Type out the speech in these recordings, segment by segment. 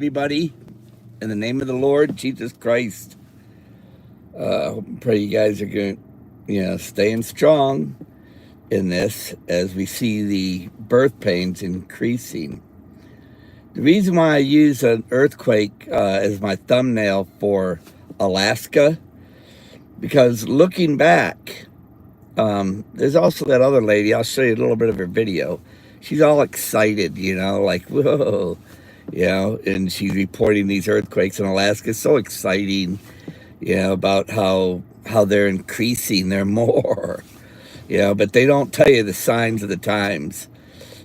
Everybody, in the name of the Lord Jesus Christ, hope and pray you guys are going, staying strong in this as we see the birth pains increasing. The reason why I use an earthquake as my thumbnail for Alaska, because looking back, there's also that other lady. I'll show you a little bit of her video. She's all excited, like, whoa. And she's reporting these earthquakes in Alaska. So exciting, about how they're increasing. They're more, but they don't tell you the signs of the times,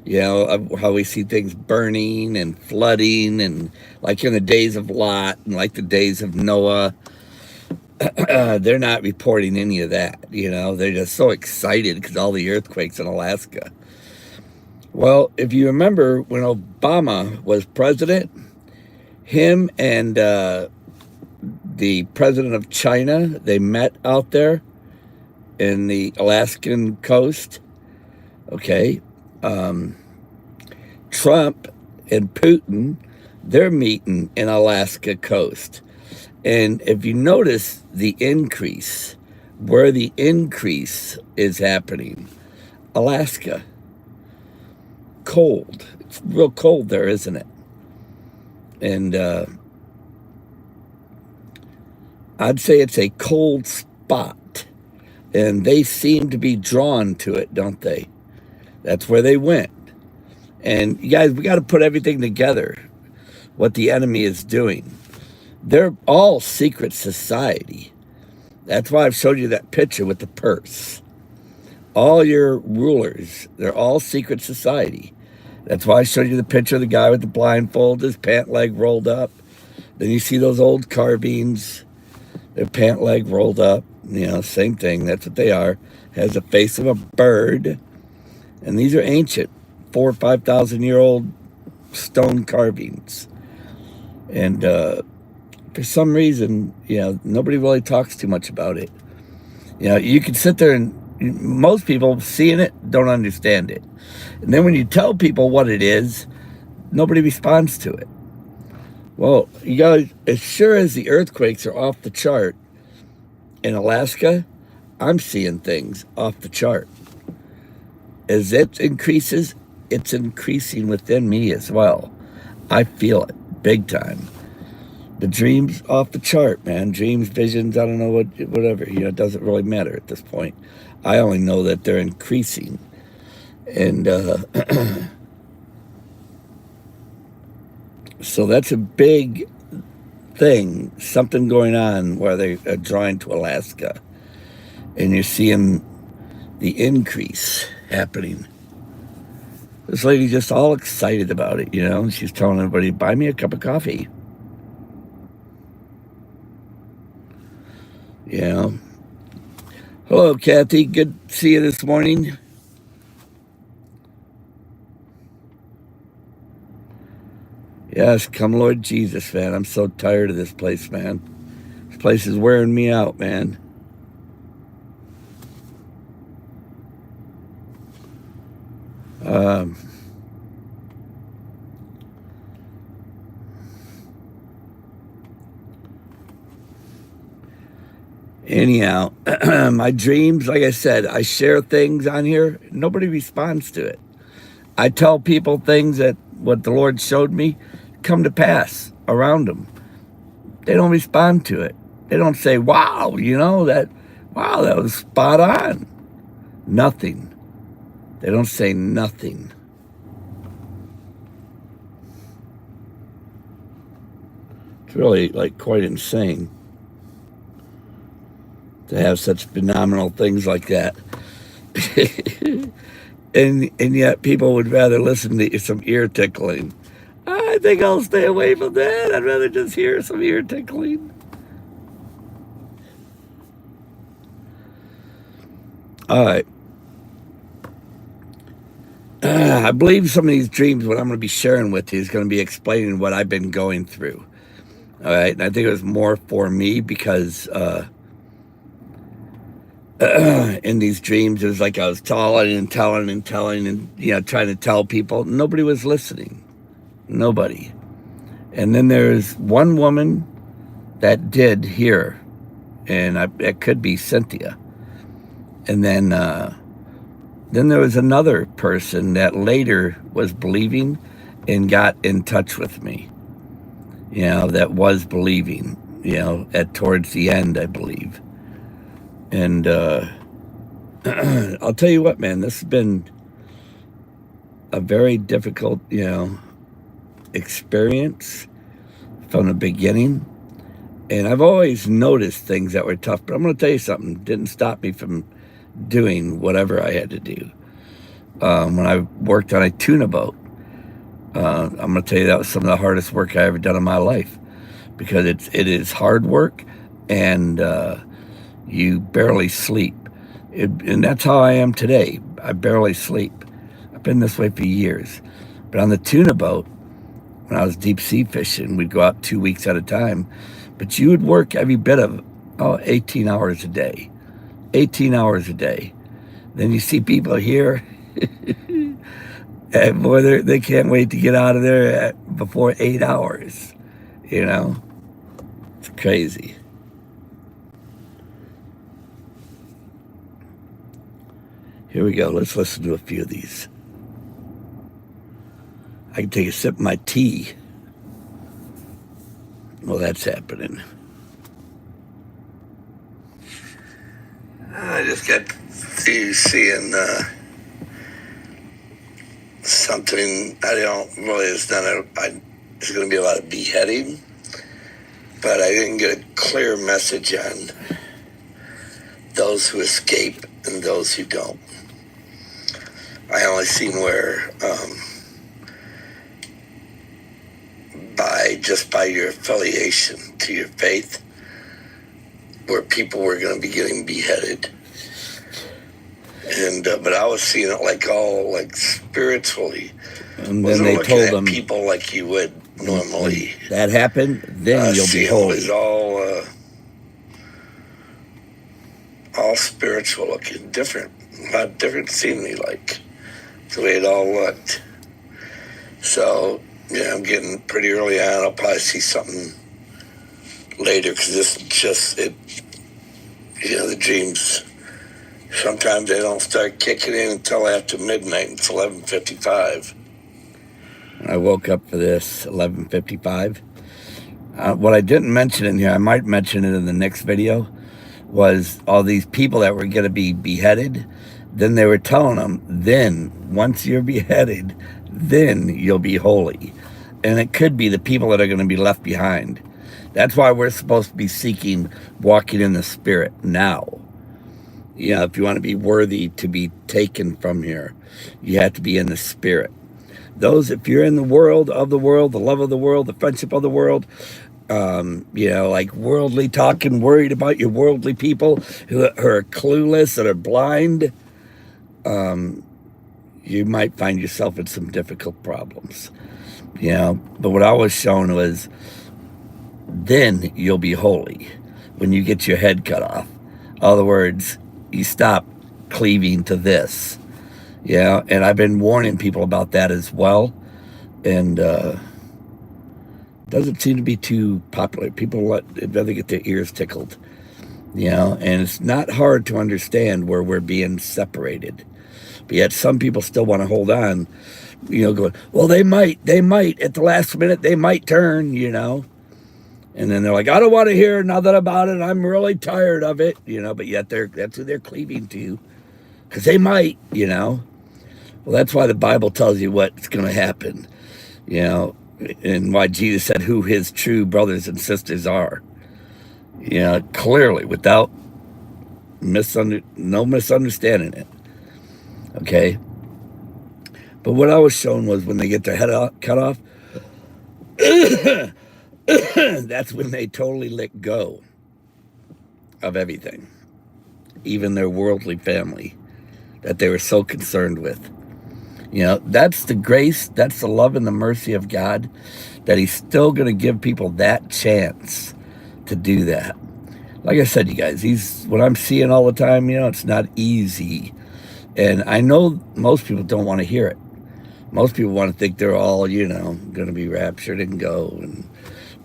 of how we see things burning and flooding, and like in the days of Lot and like the days of Noah. They're not reporting any of that. They're just so excited because all the earthquakes in Alaska. Well, if you remember when Obama was president, him and the president of China, they met out there in the Alaskan coast. Okay. Trump and Putin, they're meeting in Alaska coast. And if you notice the increase, where the increase is happening, Alaska. Cold. It's real cold there, isn't it? And I'd say it's a cold spot. And they seem to be drawn to it, don't they? That's where they went. And you guys, we got to put everything together, what the enemy is doing. They're all secret society. That's why I've showed you that picture with the purse. All your rulers, they're all secret society. That's why I showed you the picture of the guy with the blindfold, his pant leg rolled up. Then you see those old carbines, their pant leg rolled up. Same thing. That's what they are. Has the face of a bird. And these are ancient, 4,000 or 5,000 year old stone carvings. And for some reason, nobody really talks too much about it. You can sit there and most people seeing it don't understand it. And then when you tell people what it is, nobody responds to it. Well, you guys, as sure as the earthquakes are off the chart in Alaska, I'm seeing things off the chart. As it increases, it's increasing within me as well. I feel it big time. The dreams off the chart, man. Dreams, visions, I don't know whatever. It doesn't really matter at this point. I only know that they're increasing. And so that's a big thing, something going on where they are drawing to Alaska. And you're seeing the increase happening. This lady's just all excited about it, and she's telling everybody, buy me a cup of coffee. Hello, Kathy. Good to see you this morning. Yes, come Lord Jesus, man. I'm so tired of this place, man. This place is wearing me out, man. Anyhow, my dreams, like I said, I share things on here. Nobody responds to it. I tell people things that what the Lord showed me come to pass around them. They don't respond to it. They don't say, wow, that was spot on. Nothing. They don't say nothing. It's really quite insane to have such phenomenal things like that. and yet people would rather listen to some ear tickling. I think I'll stay away from that. I'd rather just hear some ear tickling. All right. I believe some of these dreams, what I'm going to be sharing with you, is going to be explaining what I've been going through. All right. And I think it was more for me because in these dreams, it was like I was telling and trying to tell people. Nobody was listening. Nobody. And then there's one woman that did hear, and it could be Cynthia. And then there was another person that later was believing and got in touch with me, that was believing, towards the end, I believe. And I'll tell you what, man, this has been a very difficult, experience from the beginning. And I've always noticed things that were tough, but I'm going to tell you something. It didn't stop me from doing whatever I had to do. When I worked on a tuna boat, I'm going to tell you that was some of the hardest work I ever done in my life, because it is hard work, and you barely sleep. And that's how I am today. I barely sleep. I've been this way for years. But on the tuna boat, when I was deep sea fishing, we'd go out 2 weeks at a time. But you would work every bit of 18 hours a day. 18 hours a day. Then you see people here, and boy, they can't wait to get out of there before 8 hours. It's crazy. Here we go. Let's listen to a few of these. I can take a sip of my tea. Well, that's happening. I just got through seeing something. I don't really. It's there's going to be a lot of beheading, but I didn't get a clear message on those who escape and those who don't. I only seen where by your affiliation to your faith, where people were going to be getting beheaded. And but I was seeing it all spiritually. And then they told them people like you would normally. That happened, then you'll be holy. It was all spiritual looking, different. A lot different seemed me like the way it all looked. So I'm getting pretty early on. I'll probably see something later, because this is just it. The dreams. Sometimes they don't start kicking in until after midnight. It's 11:55. I woke up for this 11:55. What I didn't mention in here, I might mention it in the next video, was all these people that were going to be beheaded. Then they were telling them, then once you're beheaded, then you'll be holy. And it could be the people that are going to be left behind. That's why we're supposed to be seeking walking in the Spirit now. If you want to be worthy to be taken from here, you have to be in the Spirit. If you're in the world, of the world, the love of the world, the friendship of the world, like worldly talking, worried about your worldly people who are clueless, that are blind, you might find yourself in some difficult problems. But what I was shown was, then you'll be holy when you get your head cut off. In other words, you stop cleaving to this. And I've been warning people about that as well. And doesn't seem to be too popular. People they'd rather get their ears tickled. And it's not hard to understand where we're being separated. But yet some people still want to hold on, going, well, they might, at the last minute, they might turn, And then they're like, I don't want to hear nothing about it. I'm really tired of it, But yet that's who they're cleaving to, because they might, Well, that's why the Bible tells you what's going to happen, and why Jesus said who his true brothers and sisters are, clearly, without no misunderstanding it. Okay. But what I was shown was when they get their head cut off, that's when they totally let go of everything, even their worldly family that they were so concerned with. That's the grace, that's the love and the mercy of God, that he's still going to give people that chance to do that. Like I said, you guys, what I'm seeing all the time, it's not easy. And I know most people don't want to hear it. Most people want to think they're all, going to be raptured and go. And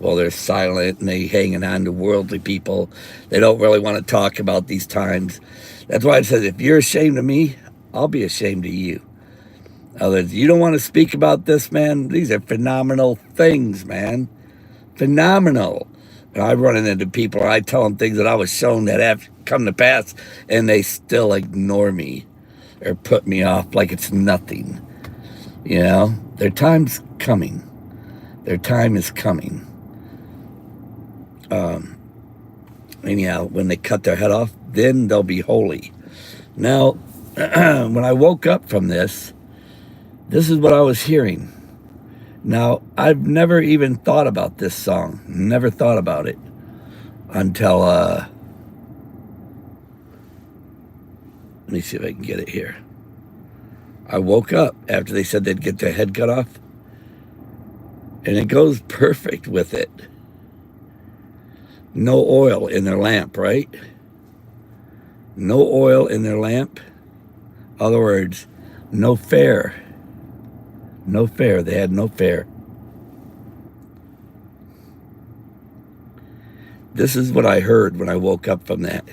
Well, they're silent and they hanging on to worldly people. They don't really want to talk about these times. That's why it says, if you're ashamed of me, I'll be ashamed of you. Others, you don't want to speak about this, man. These are phenomenal things, man. Phenomenal. And I run into people, I tell them things that I was shown that have come to pass, and they still ignore me or put me off like it's nothing. You know, their time's coming. Their time is coming. Anyhow, when they cut their head off, then they'll be holy. Now, when I woke up from this is what I was hearing. Now, I've never even thought about this song. Never thought about it until, let me see if I can get it here. I woke up after they said they'd get their head cut off, and it goes perfect with it. No oil in their lamp, right? No oil in their lamp. Other words, no fare. No fare. They had no fare. This is what I heard when I woke up from that.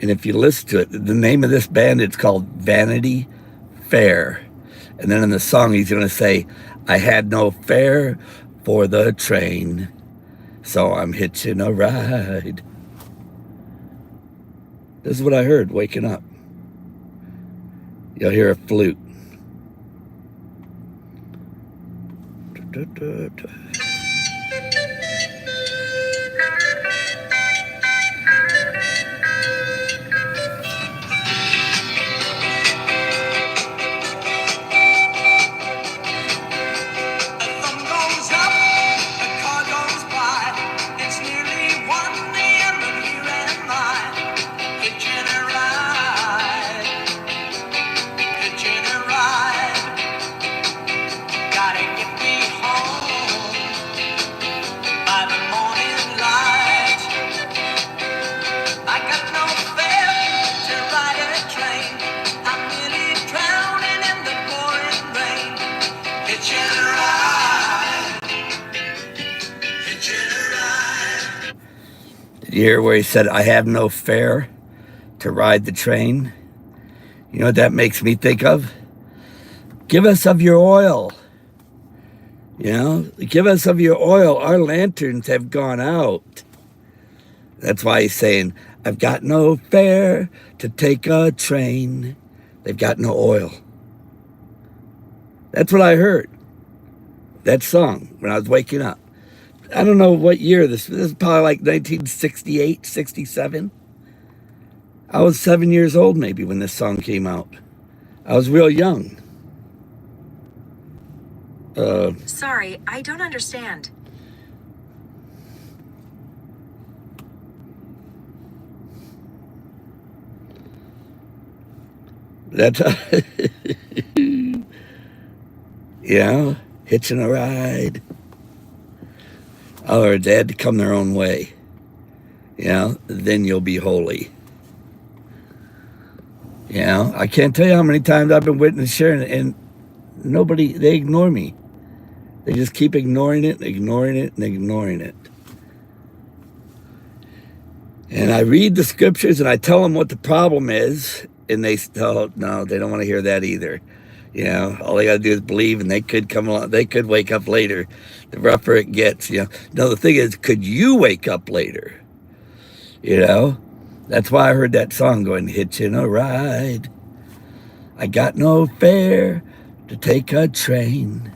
And if you listen to it, the name of this band, it's called Vanity Fair. And then in the song, he's going to say, I had no fare for the train, so I'm hitching a ride. This is what I heard waking up. You'll hear a flute. Did you hear where he said, I have no fare to ride the train? You know what that makes me think of? Give us of your oil. You know, give us of your oil. Our lanterns have gone out. That's why he's saying, I've got no fare to take a train. They've got no oil. That's what I heard. That song when I was waking up. I don't know what year this is probably like 1968, 67. I was 7 years old maybe when this song came out. I was real young. Sorry, I don't understand. That's yeah, hitching a ride. Or they had to come their own way. You know, then you'll be holy. You know, I can't tell you how many times I've been witness sharing it, and nobody, they ignore me. They just keep ignoring it, and ignoring it, and ignoring it. And I read the scriptures, and I tell them what the problem is, and they still, no, they don't want to hear that either. You know, all they got to do is believe, and they could come along. They could wake up later. The rougher it gets, you know. No, the thing is, could you wake up later? You know, that's why I heard that song going, hitching a ride. I got no fare to take a train.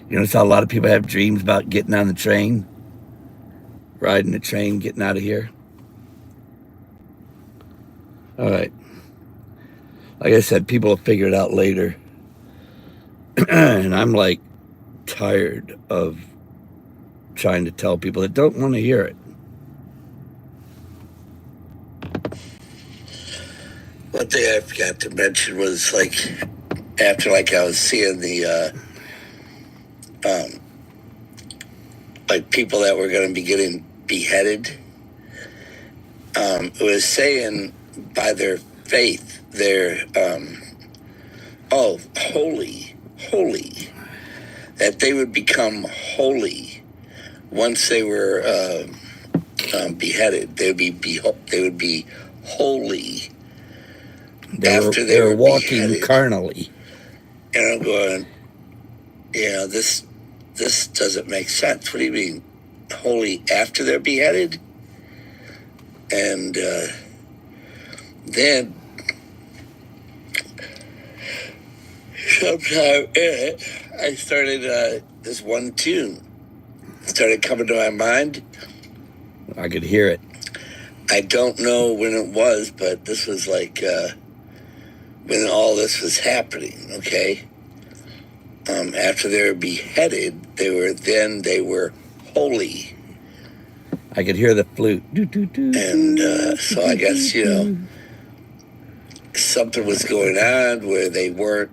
You notice how a lot of people have dreams about getting on the train, riding the train, getting out of here. All right. Like I said, people will figure it out later. And I'm like tired of trying to tell people that don't want to hear it. One thing I forgot to mention was like after like I was seeing the like people that were going to be getting beheaded. It was saying by their faith, they're holy, that they would become holy once they were beheaded, they would be holy after They were walking beheaded. carnally. And I'm going, yeah, this doesn't make sense. What do you mean, holy after they're beheaded? And then sometime in it, I started this one tune started coming to my mind. I could hear it. I don't know when it was, but this was like when all this was happening. Okay, after they were beheaded, they were holy. I could hear the flute. And so I guess, something was going on where they weren't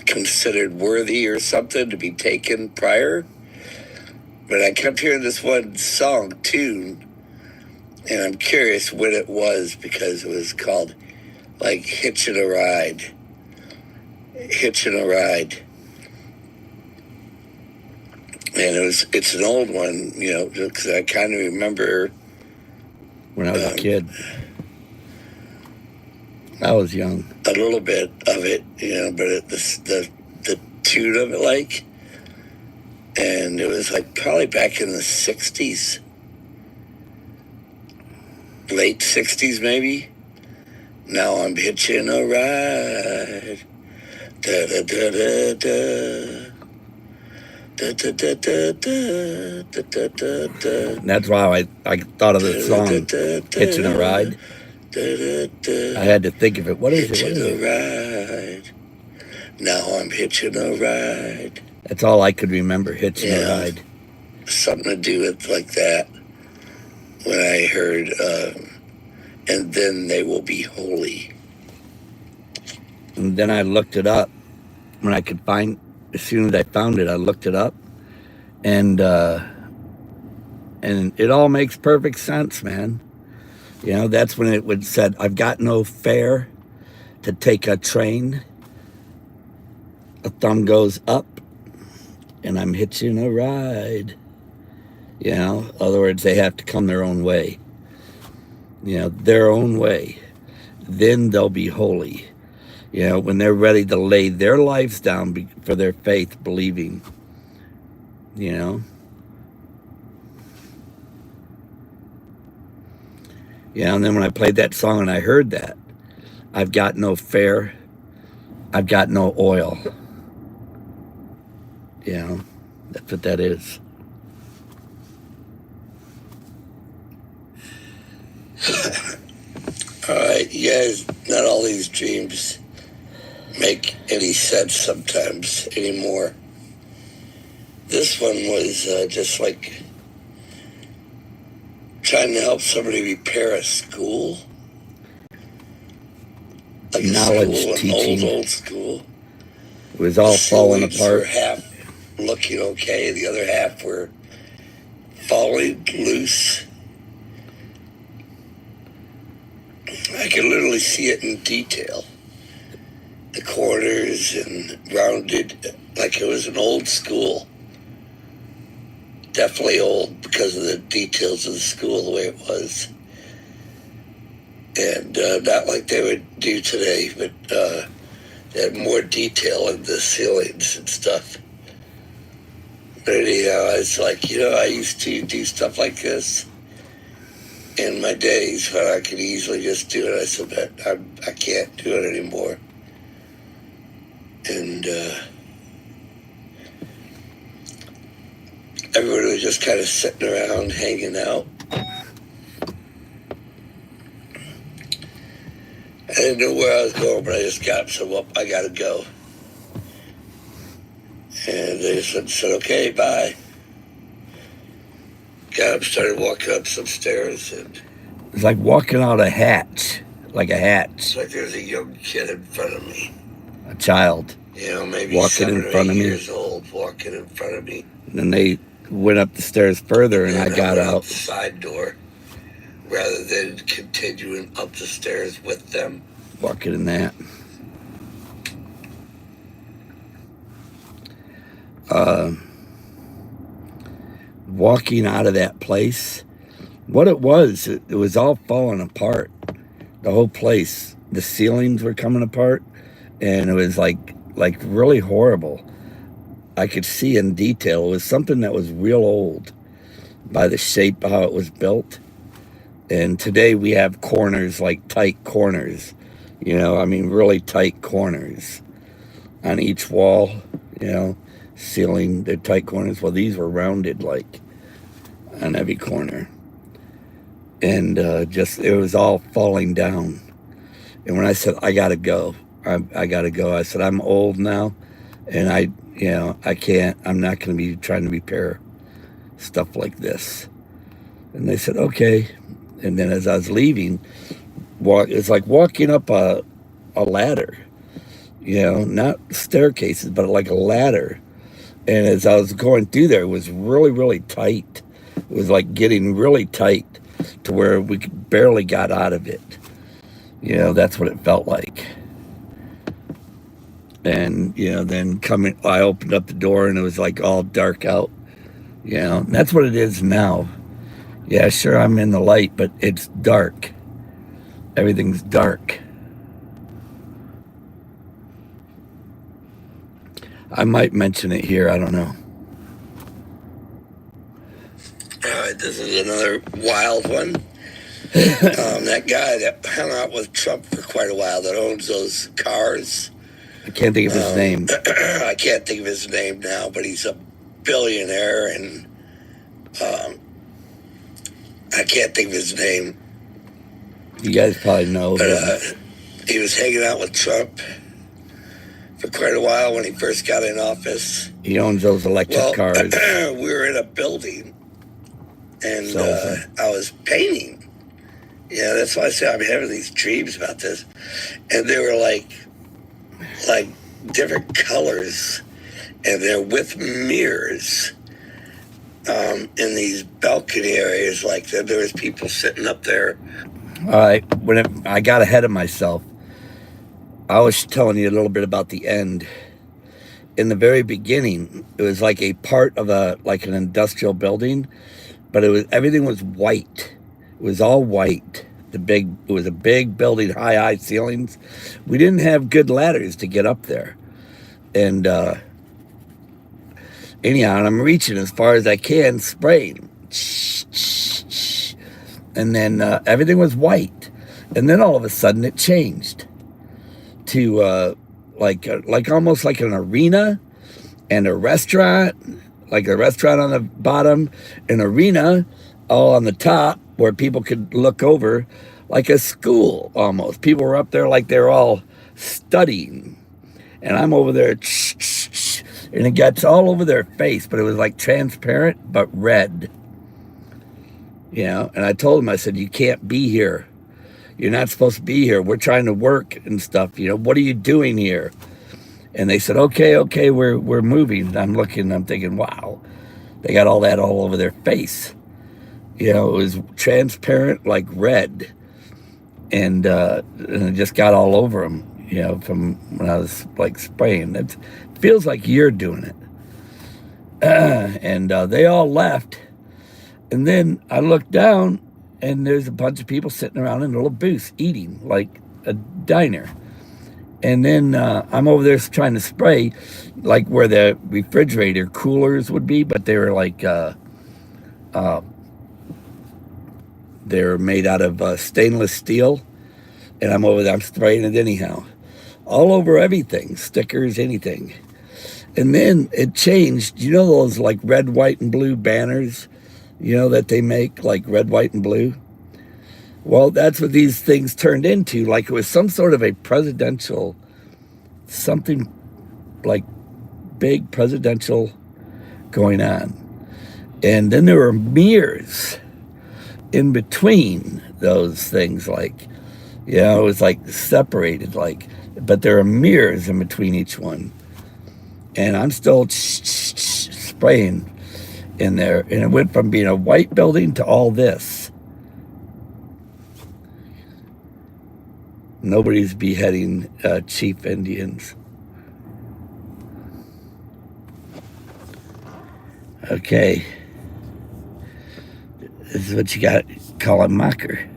considered worthy or something to be taken prior. But I kept hearing this one song tune, and I'm curious when it was, because it was called like Hitching a Ride. And it's an old one, because I kind of remember when I was a kid. I was young. A little bit of it, but the tune of it, like, and it was like probably back in the 60s, late 60s maybe. Now I'm hitching a ride. Da da da da da. Da, da, da, da, da, da, da, da, da. And that's why I thought of the song, Hitching a Ride. I had to think of it. What is it? Hitching a ride. Now I'm hitching a ride. That's all I could remember, Hitching a Ride. Something to do with like that. When I heard, and then they will be holy. And then I looked it up. When I could find, as soon as I found it, I looked it up. And it all makes perfect sense, man. That's when it would said, I've got no fare to take a train. A thumb goes up, and I'm hitching a ride. In other words, they have to come their own way. Their own way. Then they'll be holy. When they're ready to lay their lives down for their faith, believing. And then when I played that song and I heard that, I've got no fare, I've got no oil. That's what that is. All right, you guys, not all these dreams make any sense sometimes anymore. This one was just like trying to help somebody repair a school. Like knowledge a school, teaching. An old school. It was all falling apart. Were half looking okay, the other half were falling loose. I could literally see it in detail. The corners and rounded, like it was an old school. Definitely old because of the details of the school, the way it was. And not like they would do today, but they had more detail in the ceilings and stuff. But anyhow, it's like, I used to do stuff like this in my days when I could easily just do it. I said, but I can't do it anymore. And everybody was just kind of sitting around, hanging out. I didn't know where I was going, but I just got some up. I got to go. And they just said, okay, bye. Got up, started walking up some stairs. And it's like walking out a hatch, like a hatch. It's like there's a young kid in front of me. A child. Maybe walking 7 in or front 8 of me. years old, walking in front of me. And then they went up the stairs further, and I got out the side door rather than continuing up the stairs with them. Walking in that. walking out of that place. What it was all falling apart. The whole place, the ceilings were coming apart, and it was like really horrible. I could see in detail. It was something that was real old by the shape of how it was built. And today we have corners, like tight corners, really tight corners on each wall, ceiling, the tight corners. Well, these were rounded like on every corner. And it was all falling down. And when I said, I gotta go, I gotta go, I said, I'm old now, and I can't, I'm not gonna be trying to repair stuff like this. And they said, okay. And then as I was leaving, it's like walking up a ladder, not staircases, but like a ladder. And as I was going through there, it was really, really tight. It was like getting really tight to where we barely got out of it. That's what it felt like. And, then I opened up the door and it was like all dark out. And that's what it is now. Yeah, sure, I'm in the light, but it's dark. Everything's dark. I might mention it here, I don't know. All right, this is another wild one. That guy that hung out with Trump for quite a while that owns those cars. I can't think of his name. I can't think of his name now, but he's a billionaire, and I can't think of his name. You guys probably know. But he was hanging out with Trump for quite a while when he first got in office. He owns those electric cars. We were in a building, and I was painting. Yeah, that's why I say I'm having these dreams about this. And they were like different colors, and they're with mirrors in these balcony areas. Like there was people sitting up there. All right, I got ahead of myself. I was telling you a little bit about the end. In the very beginning, it was like a part of an industrial building, but everything was white. It was all white. It was a big building, high ceilings. We didn't have good ladders to get up there. And anyhow, and I'm reaching as far as I can, spraying. And then everything was white. And then all of a sudden it changed to like almost like an arena and a restaurant, like a restaurant on the bottom, an arena all on the top where people could look over, like a school almost. People were up there like they're all studying. And I'm over there, and it gets all over their face, but it was like transparent, but red. And I told them, I said, you can't be here. You're not supposed to be here. We're trying to work and stuff. What are you doing here? And they said, okay, we're moving. And I'm looking, I'm thinking, wow, they got all that all over their face. It was transparent, like red. And it just got all over them, from when I was like spraying. It feels like you're doing it. And they all left. And then I looked down, and there's a bunch of people sitting around in a little booth eating, like a diner. And then I'm over there trying to spray, like where the refrigerator coolers would be, but they were like, they're made out of stainless steel. And I'm over there, I'm spraying it anyhow. All over everything, stickers, anything. And then it changed. Those like red, white, and blue banners, that they make, like red, white, and blue? Well, that's what these things turned into. Like it was some sort of a presidential, something like big presidential going on. And then there were mirrors in between those things, like, it was like separated, but there are mirrors in between each one. And I'm still spraying in there, and it went from being a white building to all this. Nobody's beheading chief Indians. Okay. This is what you got call a mocker.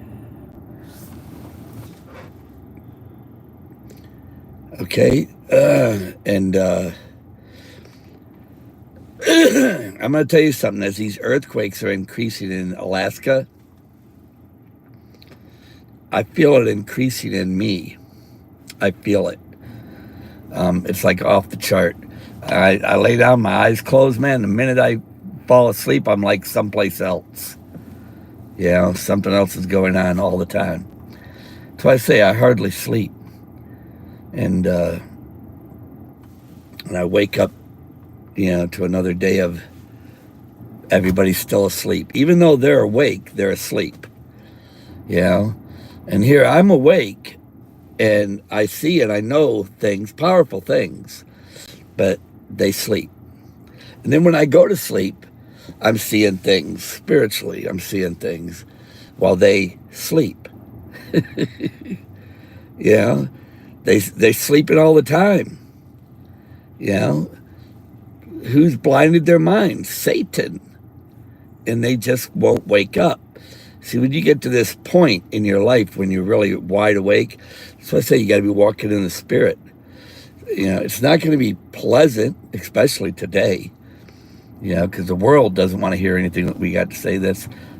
Okay, and I'm going to tell you something. As these earthquakes are increasing in Alaska, I feel it increasing in me. I feel it. It's like off the chart. I lay down, my eyes closed, man. The minute I fall asleep, I'm like someplace else. You know, something else is going on all the time. That's why I say I hardly sleep. And I wake up, to another day of everybody's still asleep. Even though they're awake, they're asleep. And here I'm awake, and I see and I know things, powerful things, but they sleep. And then when I go to sleep, I'm seeing things spiritually. I'm seeing things while they sleep. They sleeping all the time. Who's blinded their minds? Satan. And they just won't wake up. See, when you get to this point in your life when you're really wide awake, that's why I say you got to be walking in the Spirit. It's not going to be pleasant, especially today, because the world doesn't want to hear anything that we got to say.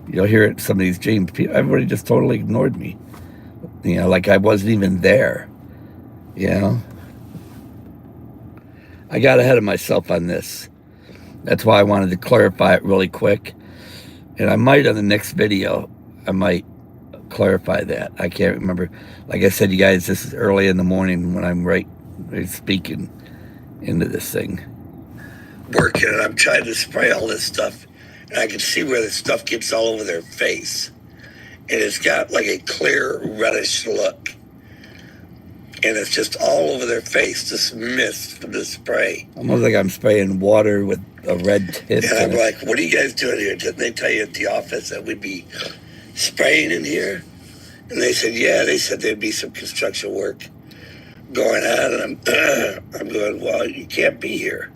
You'll hear it in some of these dreams. Everybody just totally ignored me, like I wasn't even there. I got ahead of myself on this. That's why I wanted to clarify it really quick. And I might, on the next video, I might clarify that. I can't remember. Like I said, you guys, this is early in the morning when I'm right speaking into this thing. Working, and I'm trying to spray all this stuff, and I can see where the stuff gets all over their face. And it's got like a clear reddish look. And it's just all over their face, this mist from the spray. Almost like I'm spraying water with a red tint. And I'm like, what are you guys doing here? Didn't they tell you at the office that we'd be spraying in here? And they said, yeah, they said there'd be some construction work going on. And I'm going, well, you can't be here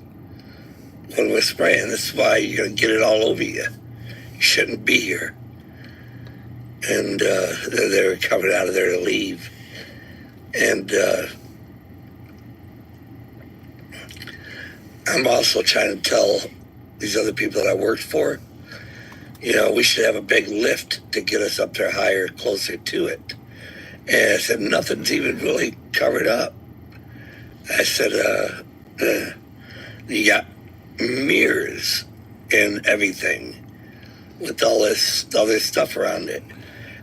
when we're spraying. This is why you're going to get it all over you. You shouldn't be here. And they were coming out of there to leave. And I'm also trying to tell these other people that I worked for, we should have a big lift to get us up there higher, closer to it. And I said, nothing's even really covered up. I said, you got mirrors and everything with all this other stuff around it.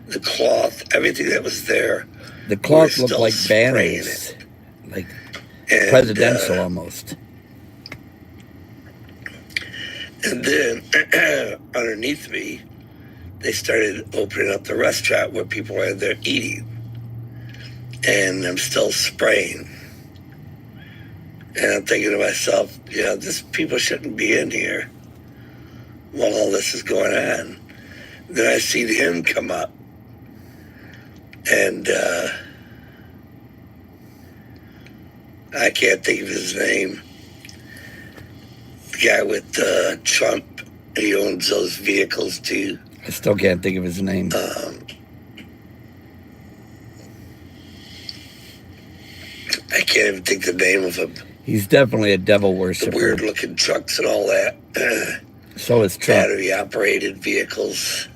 The cloth, everything that was there. The cloth looked like banners, like presidential almost. And then underneath me, they started opening up the restaurant where people are there eating. And I'm still spraying. And I'm thinking to myself, people shouldn't be in here while all this is going on. Then I see him come up. And I can't think of his name. The guy with Trump, he owns those vehicles too. I still can't think of his name. I can't even think the name of him. He's definitely a devil worshiper. The weird looking trucks and all that. So is Trump. Battery operated vehicles.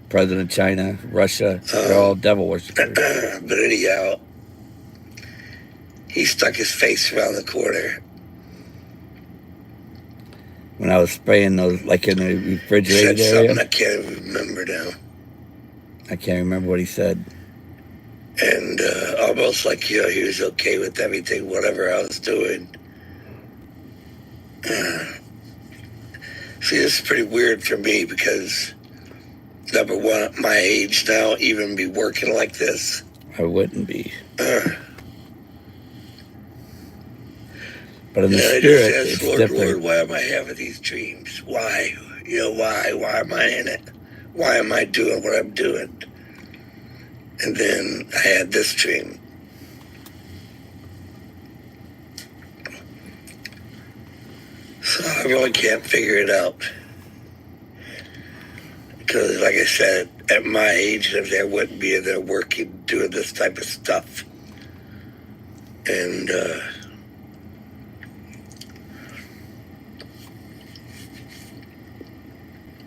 President of China, Russia, they're all devil worshippers. But anyhow, he stuck his face around the corner. When I was spraying those, like in the refrigerated He said area. something I can't even remember now. I can't remember what he said. And almost like, he was okay with everything, whatever I was doing. See, this is pretty weird for me because, number one, at my age now, even be working like this. I wouldn't be. But in the spirit, it's Lord, different. Lord, why am I having these dreams? Why? Why? Why am I in it? Why am I doing what I'm doing? And then I had this dream. So I really can't figure it out. Because, like I said, at my age, if I wouldn't be in there working, doing this type of stuff. And,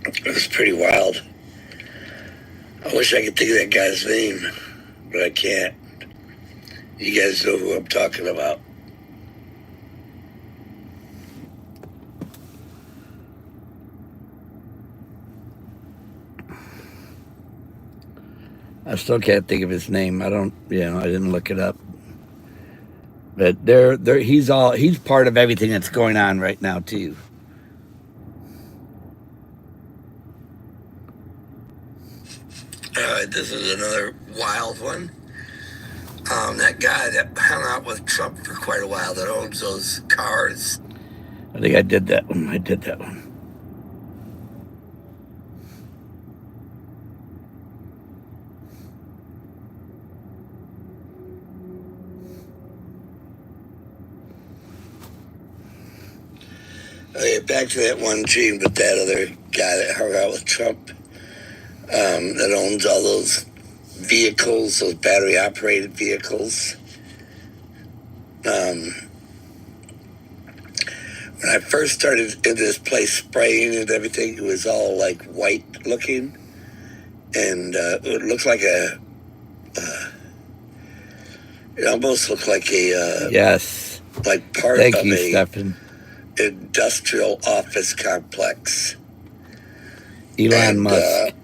it was pretty wild. I wish I could think of that guy's name, but I can't. You guys know who I'm talking about. I still can't think of his name. I didn't look it up. But he's part of everything that's going on right now too. This is another wild one. That guy that hung out with Trump for quite a while that owns those cars. I think I did that one. Back to that one dream, but that other guy that hung out with Trump, that owns all those vehicles, those battery-operated vehicles. When I first started in this place spraying and everything, it was all like white looking, and it looked like it almost looked like a yes, like part Thank of you, a Stephen. industrial office complex. Elon Musk.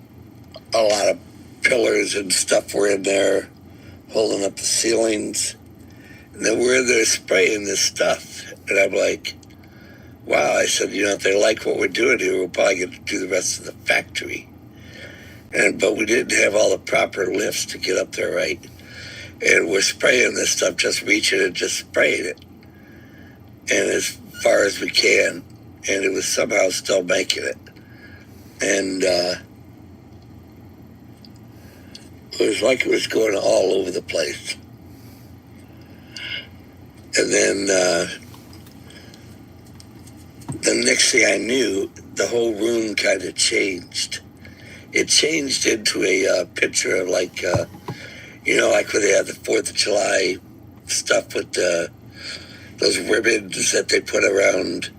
A lot of pillars and stuff were in there holding up the ceilings. And then we're there spraying this stuff. And I'm like, wow. I said, if they like what we're doing here, we'll probably get to do the rest of the factory. But we didn't have all the proper lifts to get up there right. And we're spraying this stuff, just reaching and just spraying it. And as far as we can. And it was somehow still making it. And it was like it was going all over the place. And then the next thing I knew, the whole room kind of changed. It changed into a picture of like when they had the 4th of July stuff with those ribbons that they put around.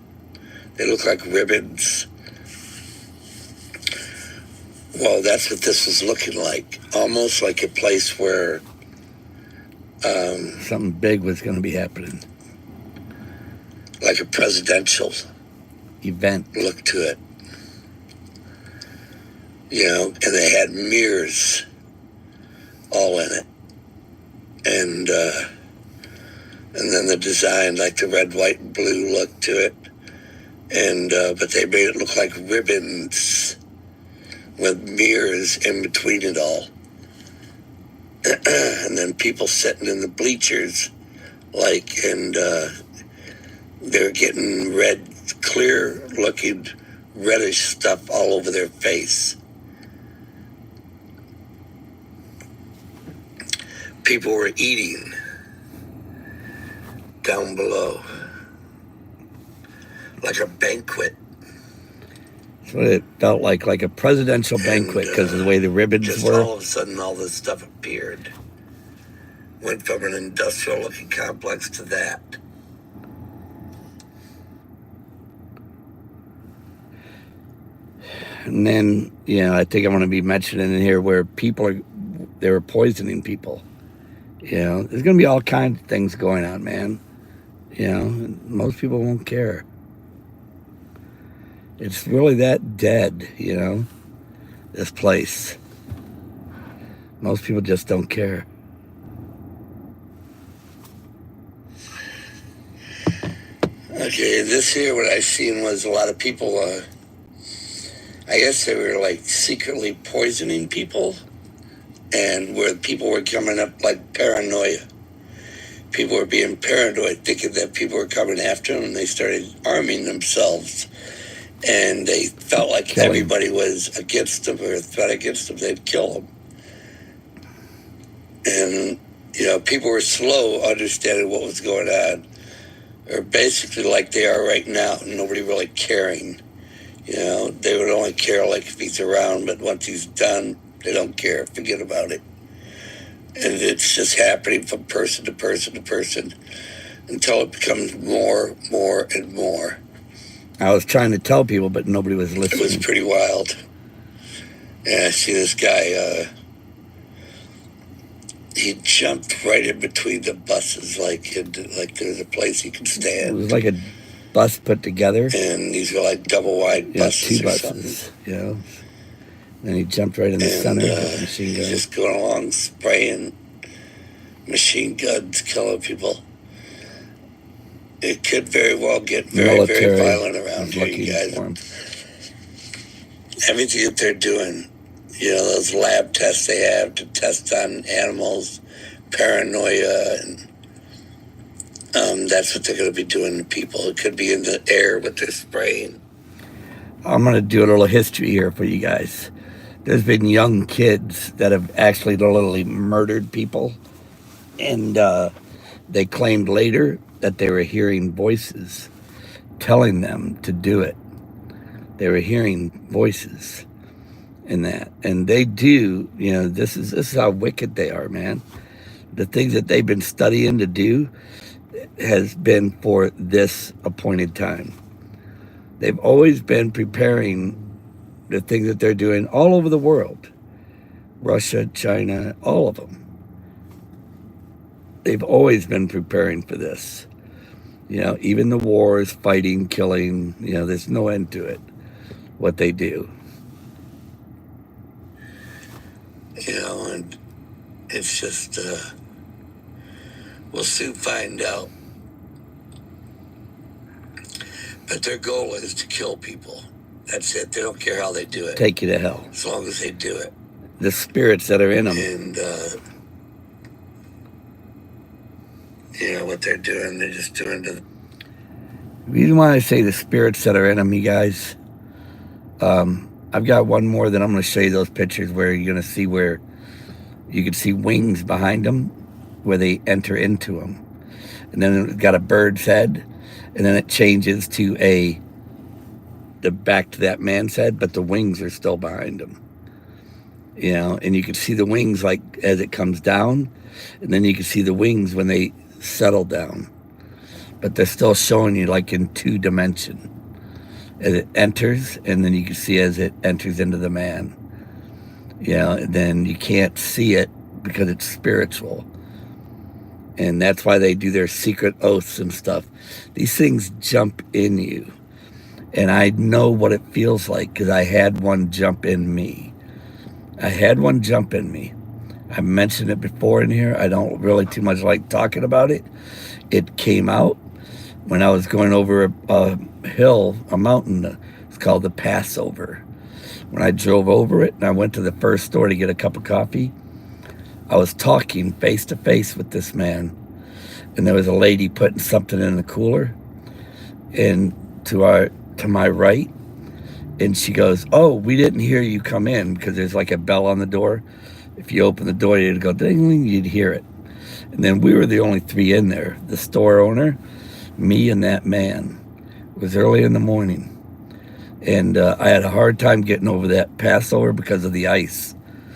They look like ribbons. Well, that's what this was looking like. Almost like a place where something big was going to be happening. Like a presidential event look to it. And they had mirrors all in it. And then the design, like the red, white, and blue look to it. And but they made it look like ribbons with mirrors in between it all. And then people sitting in the bleachers, and they're getting red, clear looking reddish stuff all over their face. People were eating down below, like a banquet. That's what it felt like a presidential banquet, because of the way the ribbons just were. All of a sudden, all this stuff appeared. Went from an industrial-looking complex to that. And then, I think I'm going to be mentioning in here where they were poisoning people. There's going to be all kinds of things going on, man. Most people won't care. It's really that dead, this place. Most people just don't care. Okay, this here, what I seen was a lot of people, I guess they were like secretly poisoning people, and where people were coming up like paranoia. People were being paranoid, thinking that people were coming after them, and they started arming themselves. And they felt like everybody was against them or a threat against them, they'd kill them. And, people were slow understanding what was going on. Or basically like they are right now, nobody really caring. You know, they would only care like if he's around, but once he's done, they don't care. Forget about it. And it's just happening from person to person to person until it becomes more, and more. I was trying to tell people, but nobody was It listening. was pretty wild. And I see this guy, he jumped right in between the buses, like there's a place he could It stand. was like a bus put together. And these are like double wide buses two or buses, something. you know. And he jumped right in the center with the machine gun. He's just going along spraying machine guns, killing people. It could very well get very, very violent around here, you guys. Everything that they're doing, you know, those lab tests they have to test on animals, paranoia, and that's what they're going to be doing to people. It could be in the air with their spraying. I'm going to do a little history here for you guys. There's been young kids that have actually literally murdered people, and they claimed later that they were hearing voices telling them to do it. They were hearing voices in that, and they do. You know, this is how wicked they are, man. The things that they've been studying to do has been for this appointed time. They've always been preparing the things that they're doing all over the world. Russia, China, all of them. They've always been preparing for this. You know, even the wars, fighting, killing, you know, there's no end to it, what they do. You know, and it's just, we'll soon find out. But their goal is to kill people. That's it. They don't care how they do it. Take you to hell. As long as they do it. The spirits that are in them. And, you know, what they're doing, they're just doing to... The reason why I say the spirits that are in them, you guys, I've got one more that I'm going to show you those pictures where you're going to see where you can see wings behind them, where they enter into them. And then it's got a bird's head, and then it changes to the back to that man's head, but the wings are still behind him. You know, and you can see the wings like as it comes down, and then you can see the wings when they settle down. But they're still showing you like in 2 dimension. As it enters, and then you can see as it enters into the man. You know, and then you can't see it because it's spiritual. And that's why they do their secret oaths and stuff. These things jump in you. And I know what it feels like because I had one jump in me. I've mentioned it before in here. I don't really too much like talking about it. It came out when I was going over a hill, a mountain. It's called the Passover. When I drove over it and I went to the first store to get a cup of coffee, I was talking face to face with this man. And there was a lady putting something in the cooler and to my right. And she goes, "Oh, we didn't hear you come in," because there's like a bell on the door. If you open the door, you'd go ding, you'd hear it. And then we were the only 3 in there. The store owner, me, and that man. It was early in the morning. And I had a hard time getting over that Passover because of the ice.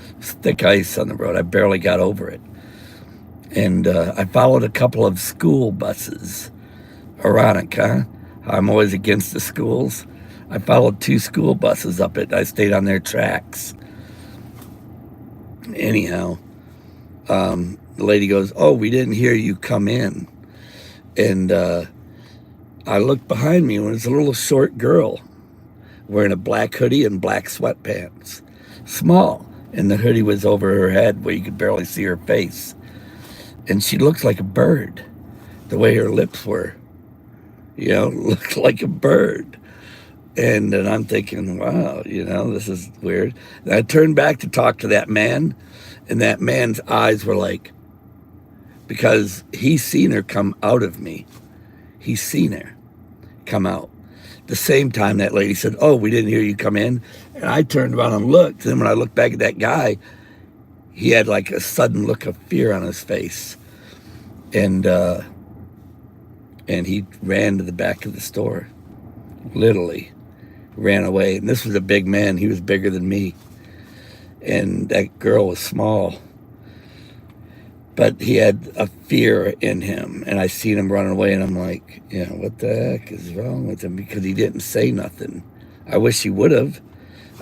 It was thick ice on the road. I barely got over it. And I followed a couple of school buses. Ironic, huh? I'm always against the schools. I followed 2 school buses up it. I stayed on their tracks. Anyhow, the lady goes, "Oh, we didn't hear you come in." And I looked behind me and it was a little short girl wearing a black hoodie and black sweatpants. Small. And the hoodie was over her head where you could barely see her face. And she looked like a bird, the way her lips were. You know, looked like a bird. And then I'm thinking, wow, you know, this is weird. And I turned back to talk to that man, and that man's eyes were like, because he's seen her come out of me. He's seen her come out. The same time that lady said, "Oh, we didn't hear you come in." And I turned around and looked. And when I looked back at that guy, he had like a sudden look of fear on his face. And he ran to the back of the store, literally. ran away. And this was a big man. He was bigger than me. And that girl was small. But he had a fear in him. And I seen him running away, and I'm like, what the heck is wrong with him? Because he didn't say nothing. I wish he would have.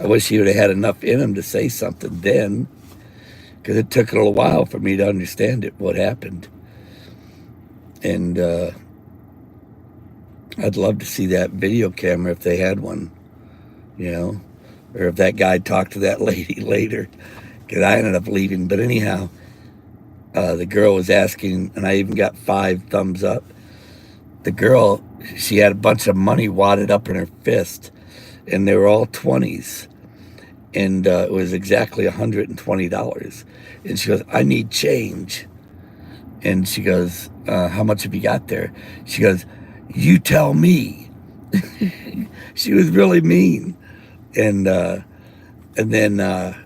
I wish he would have had enough in him to say something then. Because it took a little while for me to understand what happened. And I'd love to see that video camera if they had one, or if that guy talked to that lady later, because I ended up leaving. But anyhow, the girl was asking, and I even got 5 thumbs up. The girl, she had a bunch of money wadded up in her fist, and they were all 20s. And it was exactly $120. And she goes, I need change. And she goes, how much have you got there? She goes, you tell me. She was really mean. And then the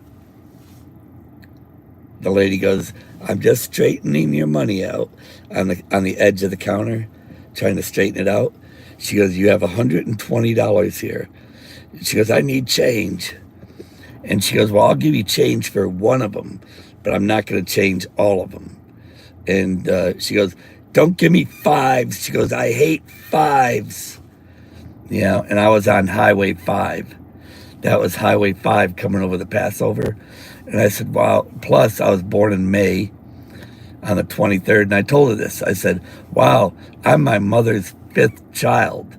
lady goes, I'm just straightening your money out on the edge of the counter, trying to straighten it out. She goes, you have $120 here. She goes, I need change. And she goes, well, I'll give you change for one of them, but I'm not going to change all of them. And she goes, don't give me 5s. She goes, I hate 5s. And I was on Highway 5. That was Highway 5 coming over the Passover. And I said, wow, plus I was born in May on the 23rd. And I told her this. I said, wow, I'm my mother's 5th child.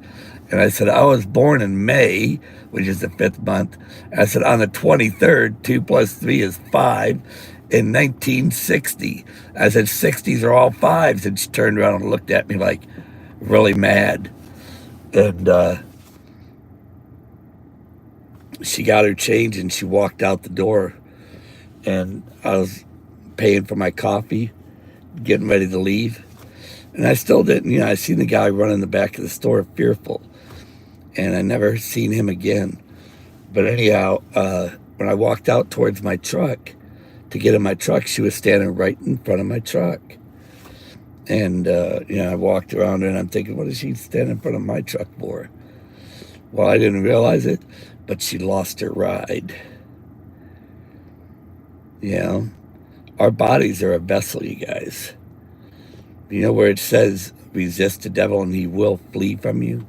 And I said, I was born in May, which is the 5th month. And I said, on the 23rd, 2 plus 3 is 5. In 1960, I said, 60s are all 5s. And she turned around and looked at me like really mad. And she got her change and she walked out the door. And I was paying for my coffee, getting ready to leave. And I still didn't, I seen the guy run in the back of the store fearful. And I never seen him again. But anyhow, when I walked out towards my truck to get in my truck, she was standing right in front of my truck. And, I walked around and I'm thinking, what is she standing in front of my truck for? Well, I didn't realize it, but she lost her ride. Our bodies are a vessel, you guys. Where it says, resist the devil and he will flee from you?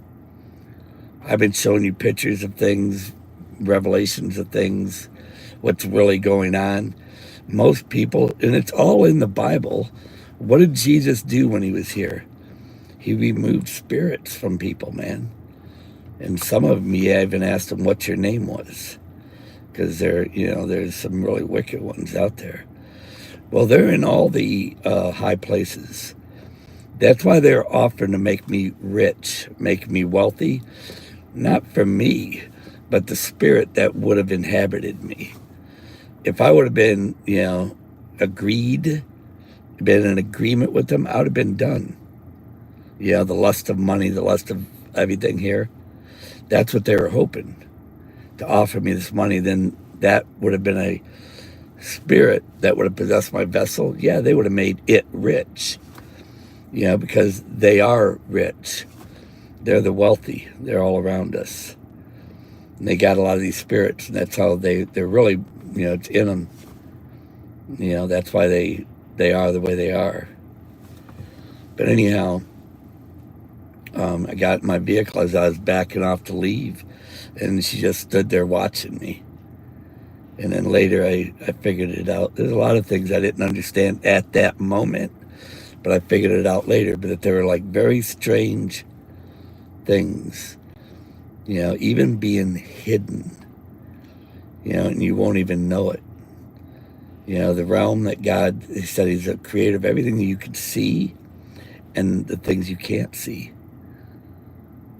I've been showing you pictures of things, revelations of things, what's really going on. Most people, and it's all in the Bible, what did Jesus do when he was here? He removed spirits from people, man. And some of them, I even asked them what your name was. Because there's some really wicked ones out there. Well, they're in all the high places. That's why they're offering to make me rich, make me wealthy. Not for me, but the spirit that would have inhabited me. If I would have been, agreed, been in agreement with them, I would have been done. The lust of money, the lust of everything here. That's what they were hoping, to offer me this money. Then that would have been a spirit that would have possessed my vessel. Yeah, they would have made it rich, because they are rich. They're the wealthy. They're all around us. And they got a lot of these spirits, and that's how they're really, it's in them. That's why they are the way they are. But anyhow, I got in my vehicle as I was backing off to leave, and she just stood there watching me. And then later I figured it out. There's a lot of things I didn't understand at that moment, but I figured it out later. But that they were like very strange things, even being hidden, and you won't even know it. The realm that God, he said he's a creator of everything that you can see and the things you can't see.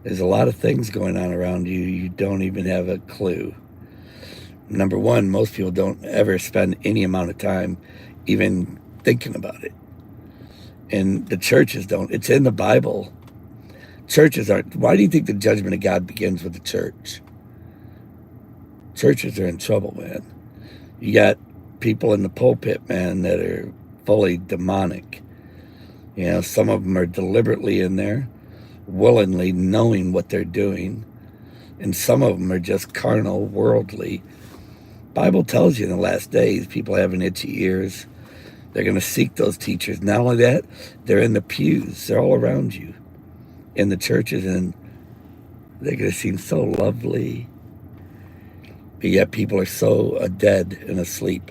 There's a lot of things going on around you. You don't even have a clue. Number one, most people don't ever spend any amount of time even thinking about it. And the churches don't. It's in the Bible. Churches aren't. Why do you think the judgment of God begins with the church? Churches are in trouble, man. You got people in the pulpit, man, that are fully demonic. Some of them are deliberately in there, willingly knowing what they're doing. And some of them are just carnal, worldly. Bible tells you in the last days, people having itchy ears. They're going to seek those teachers. Not only that, they're in the pews. They're all around you in the churches, and they're going to seem so lovely. But yet people are so dead and asleep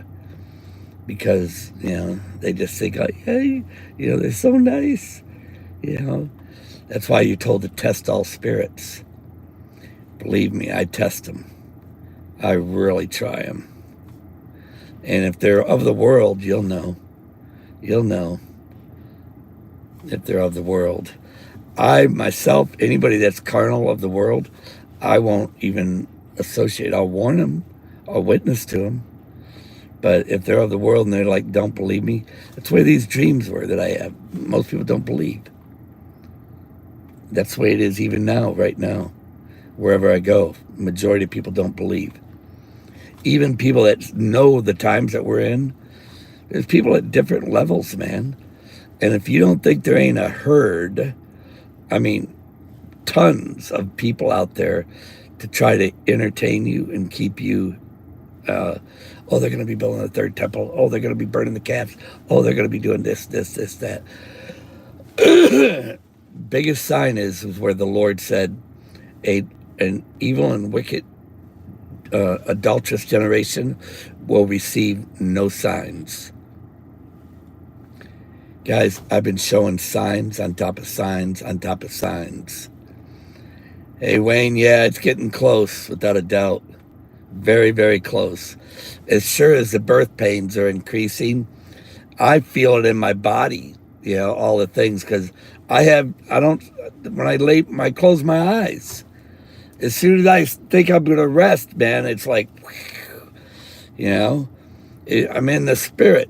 because, they just think, like, hey, they're so nice. That's why you're told to test all spirits. Believe me, I test them. I really try them. And if they're of the world, you'll know. You'll know if they're of the world. I, myself, anybody that's carnal of the world, I won't even associate. I'll warn them. I'll witness to them. But if they're of the world and they're like, don't believe me, that's where these dreams were that I have. Most people don't believe. That's the way it is even now, right now. Wherever I go, majority of people don't believe. Even people that know the times that we're in, there's people at different levels, man. And if you don't think there ain't a herd, tons of people out there to try to entertain you and keep you, they're going to be building a third temple. Oh, they're going to be burning the calves. Oh, they're going to be doing this, that. Biggest sign is where the Lord said, an evil and wicked adulterous generation will receive no signs. Guys, I've been showing signs on top of signs on top of signs. Hey, Wayne, yeah, it's getting close, without a doubt. Very, very close. As sure as the birth pains are increasing, I feel it in my body, all the things, because when I close my eyes, as soon as I think I'm going to rest, man, it's like, I'm in the spirit.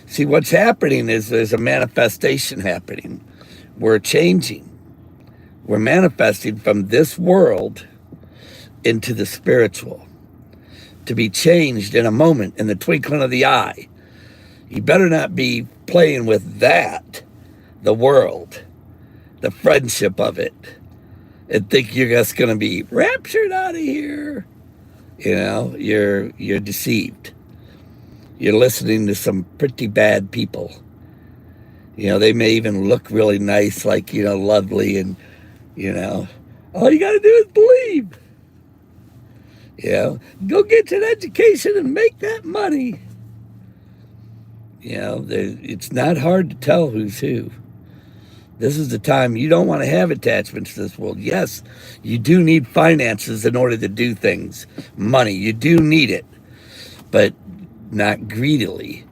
See, what's happening is there's a manifestation happening. We're changing. We're manifesting from this world into the spiritual, to be changed in a moment, in the twinkling of the eye. You better not be playing with that, the world, the friendship of it, and think you're just going to be raptured out of here. You're deceived. You're listening to some pretty bad people. They may even look really nice, like, lovely, and, all you got to do is believe. Go get an education and make that money. It's not hard to tell who's who. This is the time you don't want to have attachments to this world. Yes, you do need finances in order to do things. Money, you do need it, but not greedily.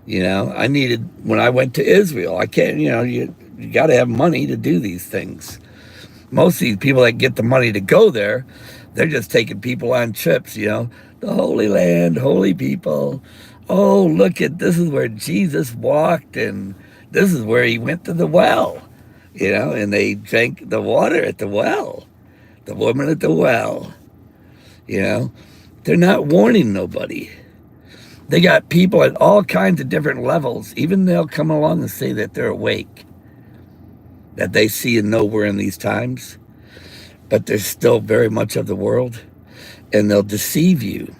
I needed, when I went to Israel, I can't, you got to have money to do these things. Most of these people that get the money to go there, they're just taking people on trips, the Holy Land, holy people. Oh, this is where Jesus walked, and this is where he went to the well, and they drank the water at the well, the woman at the well, They're not warning nobody. They got people at all kinds of different levels. Even they'll come along and say that they're awake, that they see and know we're in these times, but they're still very much of the world, and they'll deceive you.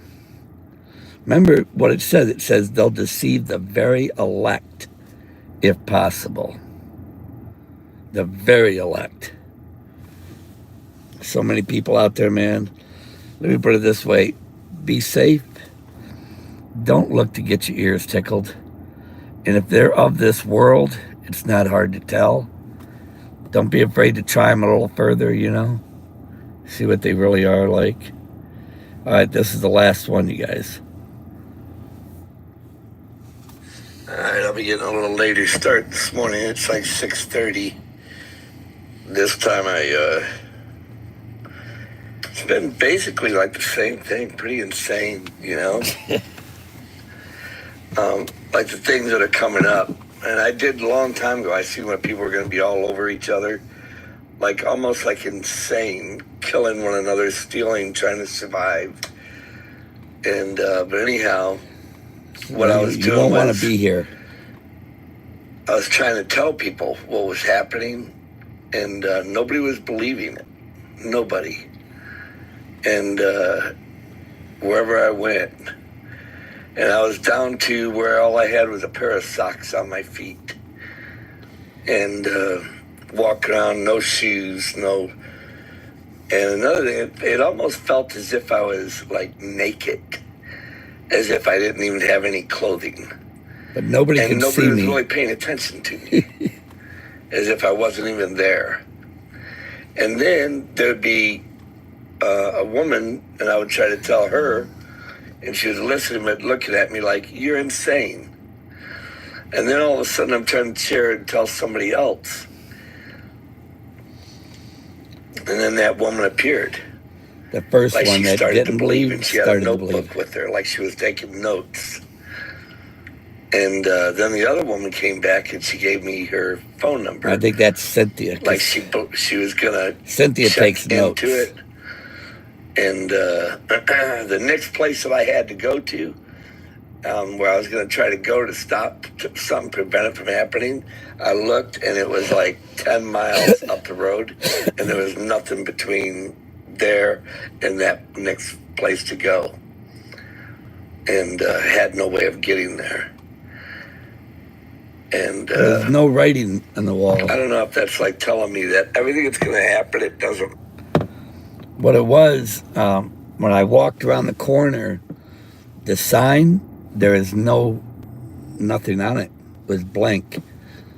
Remember what it says. It says they'll deceive the very elect, if possible. The very elect. So many people out there, man. Let me put it this way. Be safe. Don't look to get your ears tickled. And if they're of this world, it's not hard to tell. Don't be afraid to try them a little further, See what they really are like. All right, this is the last one, you guys. All right, I'll be getting a little later start this morning. It's like 6:30. This time it's been basically like the same thing, pretty insane, like the things that are coming up. And I did a long time ago, I seen when people were going to be all over each other, like almost like insane, killing one another, stealing, trying to survive. And, but anyhow, what I was doing, you don't want to be here. I was trying to tell people what was happening, and nobody was believing it. Nobody. And wherever I went, and I was down to where all I had was a pair of socks on my feet. And walking around, no shoes, no. And another thing, it almost felt as if I was like naked, as if I didn't even have any clothing. But nobody and could nobody see was me. really paying attention to me, as if I wasn't even there. And then there'd be a woman, and I would try to tell her, and she was listening but looking at me like, you're insane. And then all of a sudden I'm trying to share and tell somebody else. And then that woman appeared. The first Like one she that started to didn't believe, believe and she had a started to notebook believe. with her, like she was taking notes. And then the other woman came back and she gave me her phone number. I think that's Cynthia. 'cause Like she was gonna Cynthia check takes notes. into it. And the next place that I had to go to, where I was going to try to go to stop something, prevent it from happening, I looked and it was like 10 miles up the road, and there was nothing between there and that next place to go, and had no way of getting there. And There's no writing on the wall. I don't know if that's like telling me that everything that's going to happen, it doesn't. What it was, when I walked around the corner, the sign, there is nothing on it. It was blank,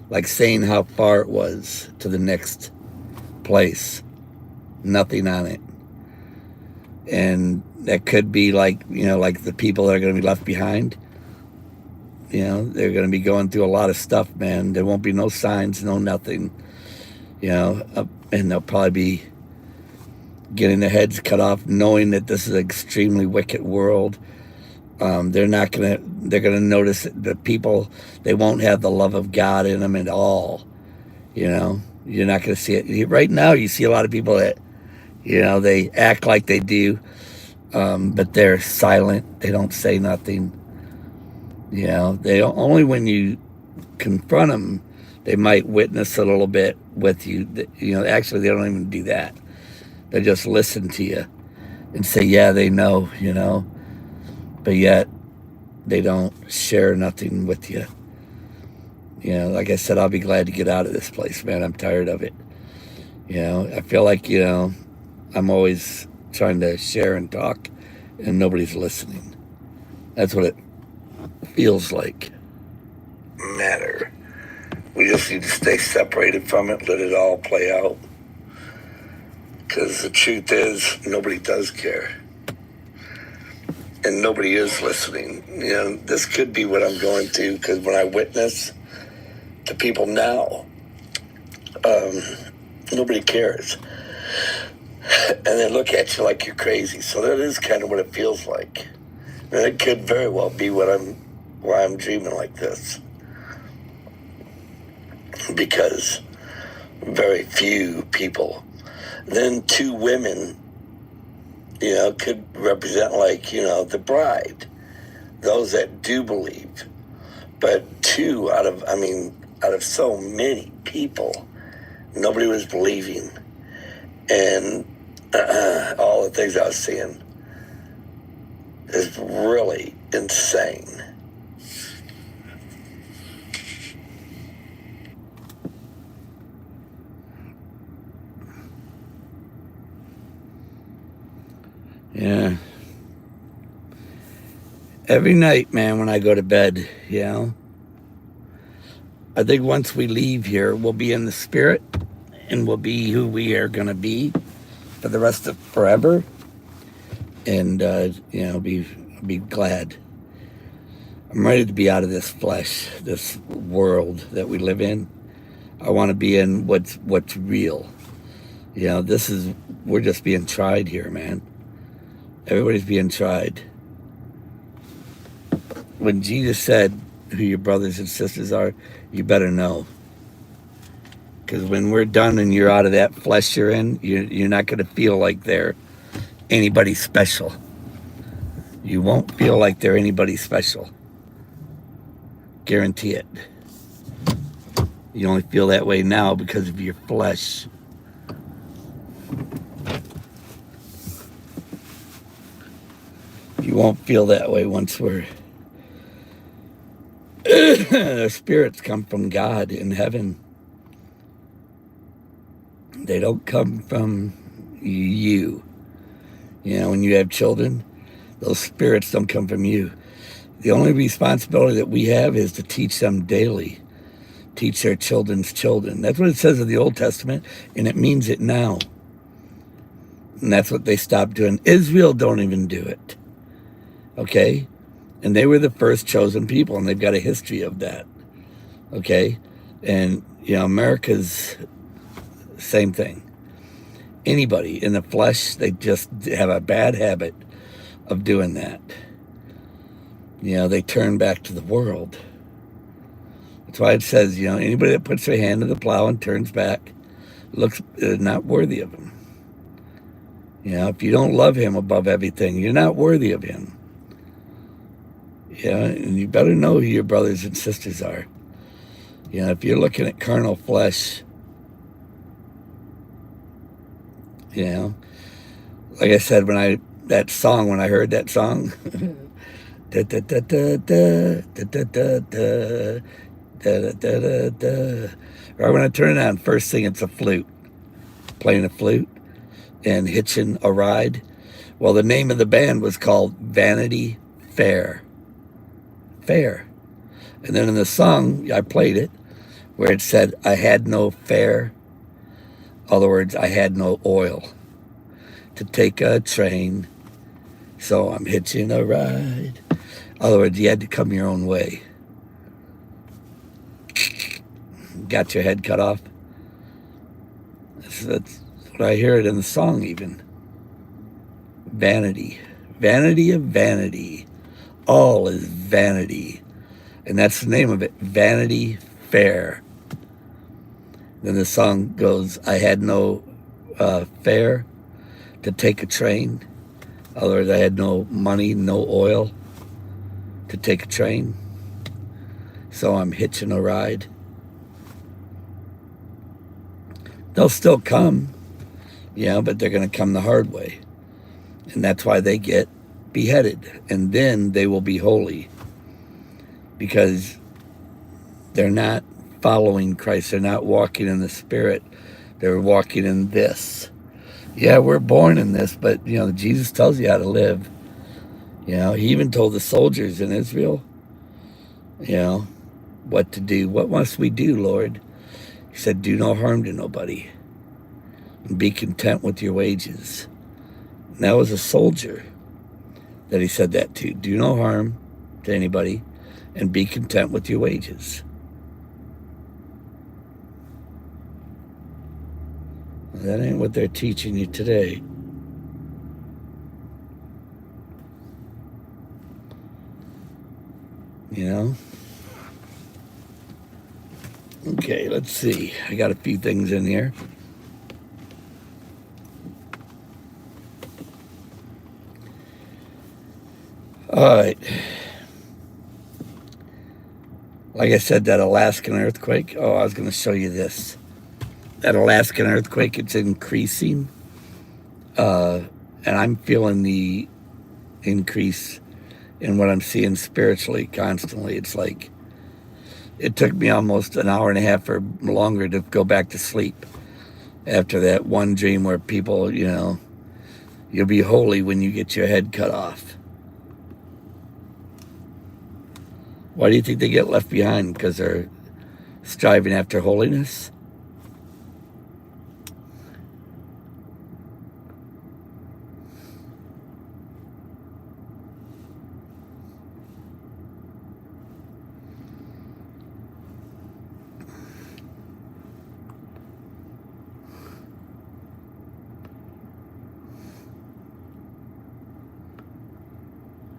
like saying how far it was to the next place. Nothing on it. And that could be like, like the people that are going to be left behind. They're going to be going through a lot of stuff, man. There won't be no signs, no nothing, and they'll probably be getting their heads cut off, knowing that this is an extremely wicked world. They're going to notice that the people, they won't have the love of God in them at all. You're not going to see it. Right now, you see a lot of people that, they act like they do, but they're silent. They don't say nothing. They don't, only when you confront them, they might witness a little bit with you. Actually, they don't even do that. They just listen to you and say, yeah, they know, but yet they don't share nothing with you. Like I said, I'll be glad to get out of this place, man. I'm tired of it. I feel like, I'm always trying to share and talk and nobody's listening. That's what it feels like. Matter. We just need to stay separated from it, let it all play out. Because the truth is, nobody does care. And nobody is listening. This could be what I'm going through, because when I witness to people now, nobody cares. And they look at you like you're crazy. So that is kind of what it feels like. And it could very well be why I'm dreaming like this. Because very few people. Then two women, could represent the bride, those that do believe. But two out of so many people, nobody was believing. And all the things I was seeing is really insane. Yeah. Every night, man, when I go to bed, I think once we leave here, we'll be in the spirit and we'll be who we are going to be for the rest of forever. And, be glad. I'm ready to be out of this flesh, this world that we live in. I want to be in what's real. We're just being tried here, man. Everybody's being tried. When Jesus said who your brothers and sisters are, you better know. Because when we're done and you're out of that flesh you're in, you're not going to feel like they're anybody special. You won't feel like they're anybody special. Guarantee it. You only feel that way now because of your flesh. You won't feel that way once we're... Our spirits come from God in heaven. They don't come from you. You know, when you have children, those spirits don't come from you. The only responsibility that we have is to teach them daily. Teach their children's children. That's what it says in the Old Testament, and it means it now. And that's what they stopped doing. Israel don't even do it. Okay? And they were the first chosen people, and they've got a history of that. Okay? And, you know, America's same thing. Anybody in the flesh, they just have a bad habit of doing that. You know, they turn back to the world. That's why it says, you know, anybody that puts their hand to the plow and turns back looks not worthy of him. You know, if you don't love him above everything, you're not worthy of him. You know, and you better know who your brothers and sisters are. You know, if you're looking at carnal flesh, you know, like I said, when I heard that song, da, da, da, da, da, da, da, da, da, da, da, da. Right when I turn it on, first thing it's a flute, playing a flute and hitching a ride. Well, the name of the band was called Vanity Fair. Fair. And then in the song, I played it, where it said, I had no fare. In other words, I had no oil to take a train, so I'm hitching a ride. In other words, you had to come your own way. Got your head cut off. That's what I hear it in the song even. Vanity. Vanity of vanity. All is vanity. And that's the name of it. Vanity Fair. Then the song goes, I had no fare to take a train. In other words, I had no money, no oil to take a train. So I'm hitching a ride. They'll still come, you know, but they're going to come the hard way. And that's why they get beheaded. And then they will be holy. Because they're not following Christ. They're not walking in the Spirit. They're walking in this. Yeah, we're born in this, but, you know, Jesus tells you how to live. You know, he even told the soldiers in Israel, you know, what to do. What must we do, Lord? He said, do no harm to nobody. And be content with your wages. And that was a soldier that he said that to. Do no harm to anybody and be content with your wages. That ain't what they're teaching you today. You know? Okay, let's see. I got a few things in here. All right. Like I said, that Alaskan earthquake. Oh, I was going to show you this. That Alaskan earthquake, it's increasing. And I'm feeling the increase in what I'm seeing spiritually constantly. It's like, it took me almost an hour and a half or longer to go back to sleep after that one dream where people, you know, you'll be holy when you get your head cut off. Why do you think they get left behind? Because they're striving after holiness?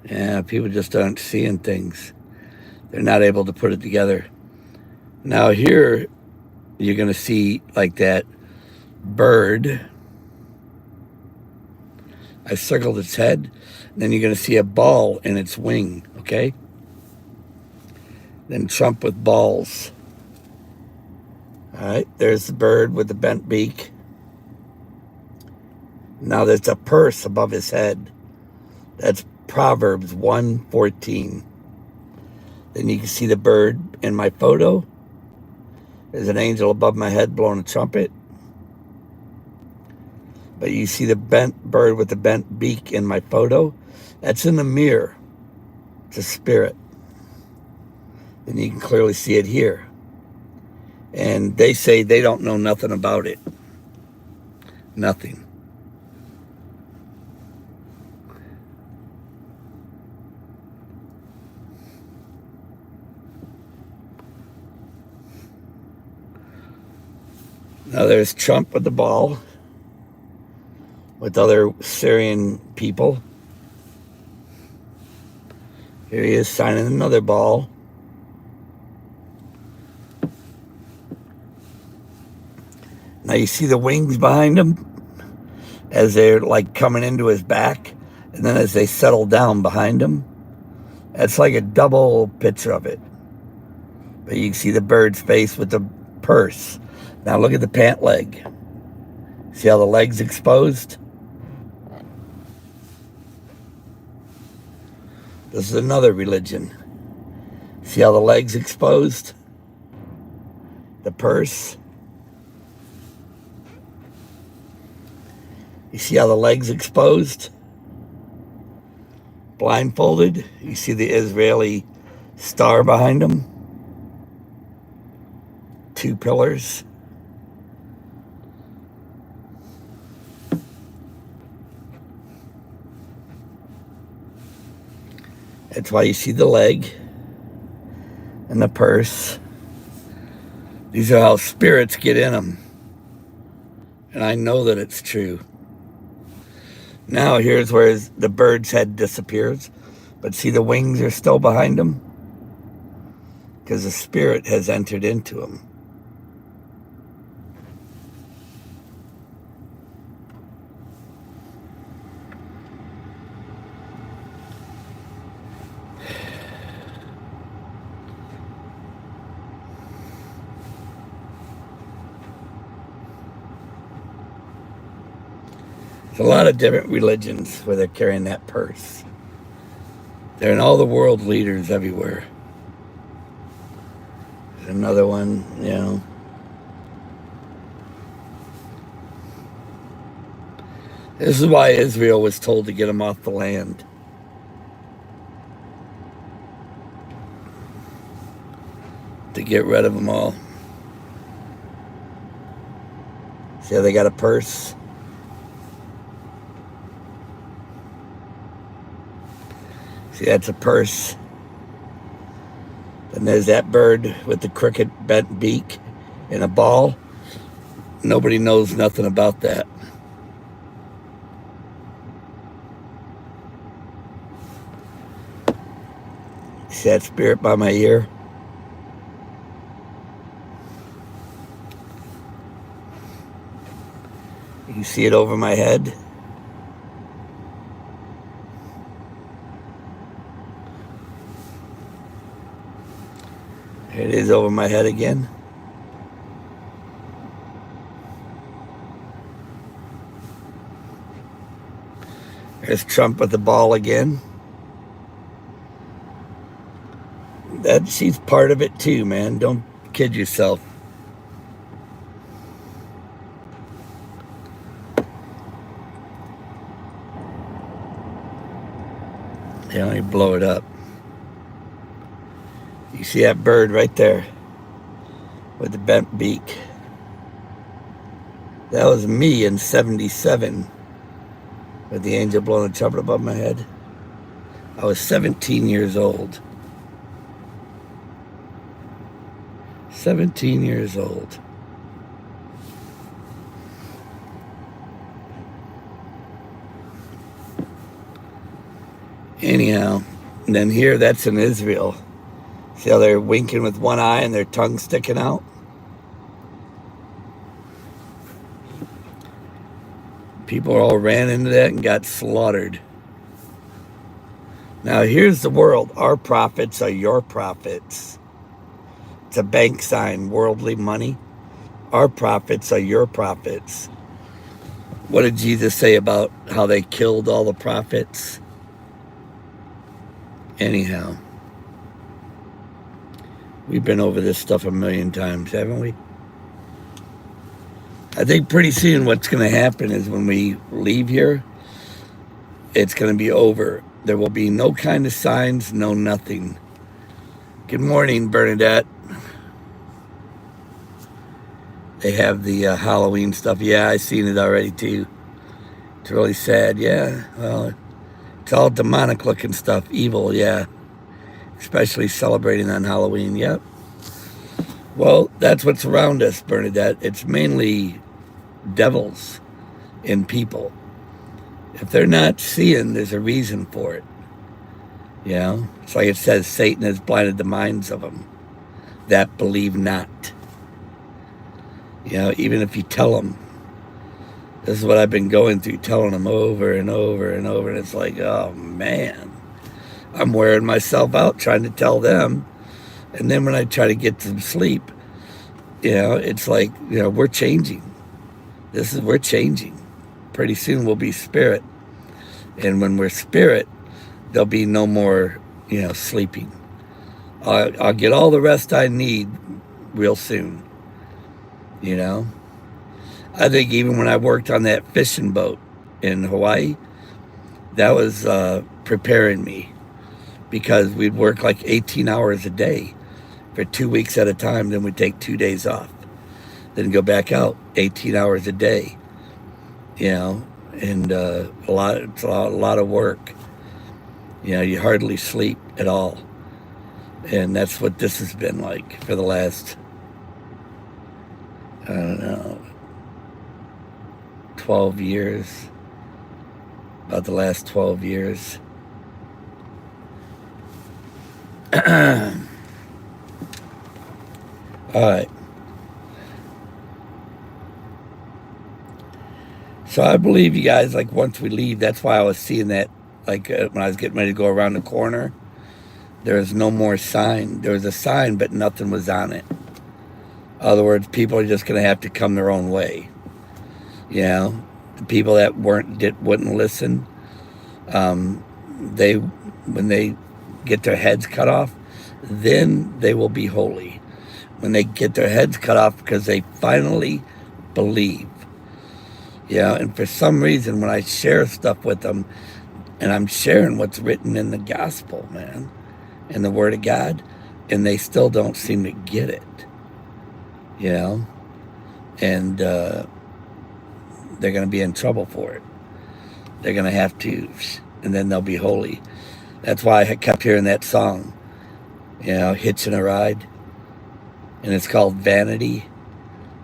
Yeah, people just aren't seeing things. They're not able to put it together. Now here, you're going to see like that bird. I circled its head. And then you're going to see a ball in its wing, okay? Then Trump with balls. All right, there's the bird with the bent beak. Now there's a purse above his head. That's Proverbs 1:14. Then you can see the bird in my photo. There's an angel above my head blowing a trumpet. But you see the bent bird with the bent beak in my photo. That's in the mirror. It's a spirit. And you can clearly see it here. And they say they don't know nothing about it. Nothing. Now there's Trump with the ball, with other Syrian people. Here he is signing another ball. Now you see the wings behind him as they're like coming into his back, and then as they settle down behind him. That's like a double picture of it. But you can see the bird's face with the purse. Now look at the pant leg. See how the leg's exposed? This is another religion. See how the leg's exposed? The purse. You see how the leg's exposed? Blindfolded. You see the Israeli star behind him? 2 pillars. That's why you see the leg and the purse. These are how spirits get in them. And I know that it's true. Now here's where the bird's head disappears. But see, the wings are still behind him? Because the spirit has entered into him. There's a lot of different religions where they're carrying that purse. They're in all the world leaders everywhere. There's another one, you know. This is why Israel was told to get them off the land. To get rid of them all. See how they got a purse? See, that's a purse. Then there's that bird with the crooked bent beak and a ball. Nobody knows nothing about that. See that spirit by my ear? You can see it over my head. It is over my head again. There's Trump with the ball again. She's part of it too, man. Don't kid yourself. They only blow it up. You see that bird right there with the bent beak? That was me in 77 with the angel blowing a trumpet above my head. I was 17 years old. 17 years old. Anyhow, and then here, that's in Israel. See how they're winking with one eye and their tongue sticking out? People all ran into that and got slaughtered. Now here's the world. Our prophets are your prophets. It's a bank sign, worldly money. Our prophets are your prophets. What did Jesus say about how they killed all the prophets? Anyhow, we've been over this stuff a million times, haven't we? I think pretty soon what's going to happen is when we leave here, it's going to be over. There will be no kind of signs, no nothing. Good morning, Bernadette. They have the Halloween stuff. Yeah, I seen it already too. It's really sad. Yeah, well, it's all demonic looking stuff, evil. Yeah, especially celebrating on Halloween. Yep. Well, that's what's around us, Bernadette. It's mainly devils in people. If they're not seeing, there's a reason for it. You know, it's like it says, Satan has blinded the minds of them that believe not. You know, even if you tell them, this is what I've been going through, telling them over and over and over, and it's like, oh man, I'm wearing myself out trying to tell them. And then when I try to get some sleep, you know, it's like, you know, we're changing. We're changing. Pretty soon we'll be spirit. And when we're spirit, there'll be no more, you know, sleeping. I'll get all the rest I need real soon. You know, I think even when I worked on that fishing boat in Hawaii, that was preparing me, because we'd work like 18 hours a day for 2 weeks at a time. Then we'd take 2 days off, then go back out 18 hours a day, you know, and it's a lot of work. You know, you hardly sleep at all. And that's what this has been like for the last, I don't know, 12 years, about the last 12 years. All right. So I believe you guys, like once we leave, that's why I was seeing that, like when I was getting ready to go around the corner, there was no more sign. There was a sign, but nothing was on it. In other words, people are just going to have to come their own way. You know, the people that wouldn't listen, when they get their heads cut off, then they will be holy. When they get their heads cut off because they finally believe. You know, and for some reason, when I share stuff with them, and I'm sharing what's written in the gospel, man, in the Word of God, and they still don't seem to get it. You know, and they're going to be in trouble for it. They're going to have to, and then they'll be holy. That's why I kept hearing that song, you know, Hitching a Ride, and it's called Vanity.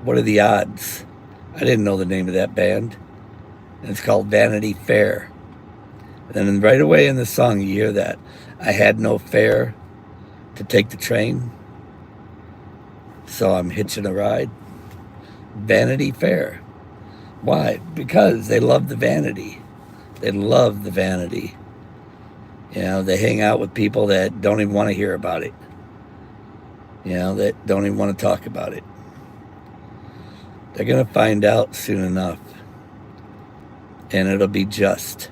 What are the odds? I didn't know the name of that band, and it's called Vanity Fair. And then right away in the song, you hear that. I had no fare to take the train, so I'm hitching a ride. Vanity Fair. Why? Because they love the vanity. They love the vanity. You know, they hang out with people that don't even want to hear about it. You know, that don't even want to talk about it. They're going to find out soon enough. And it'll be just.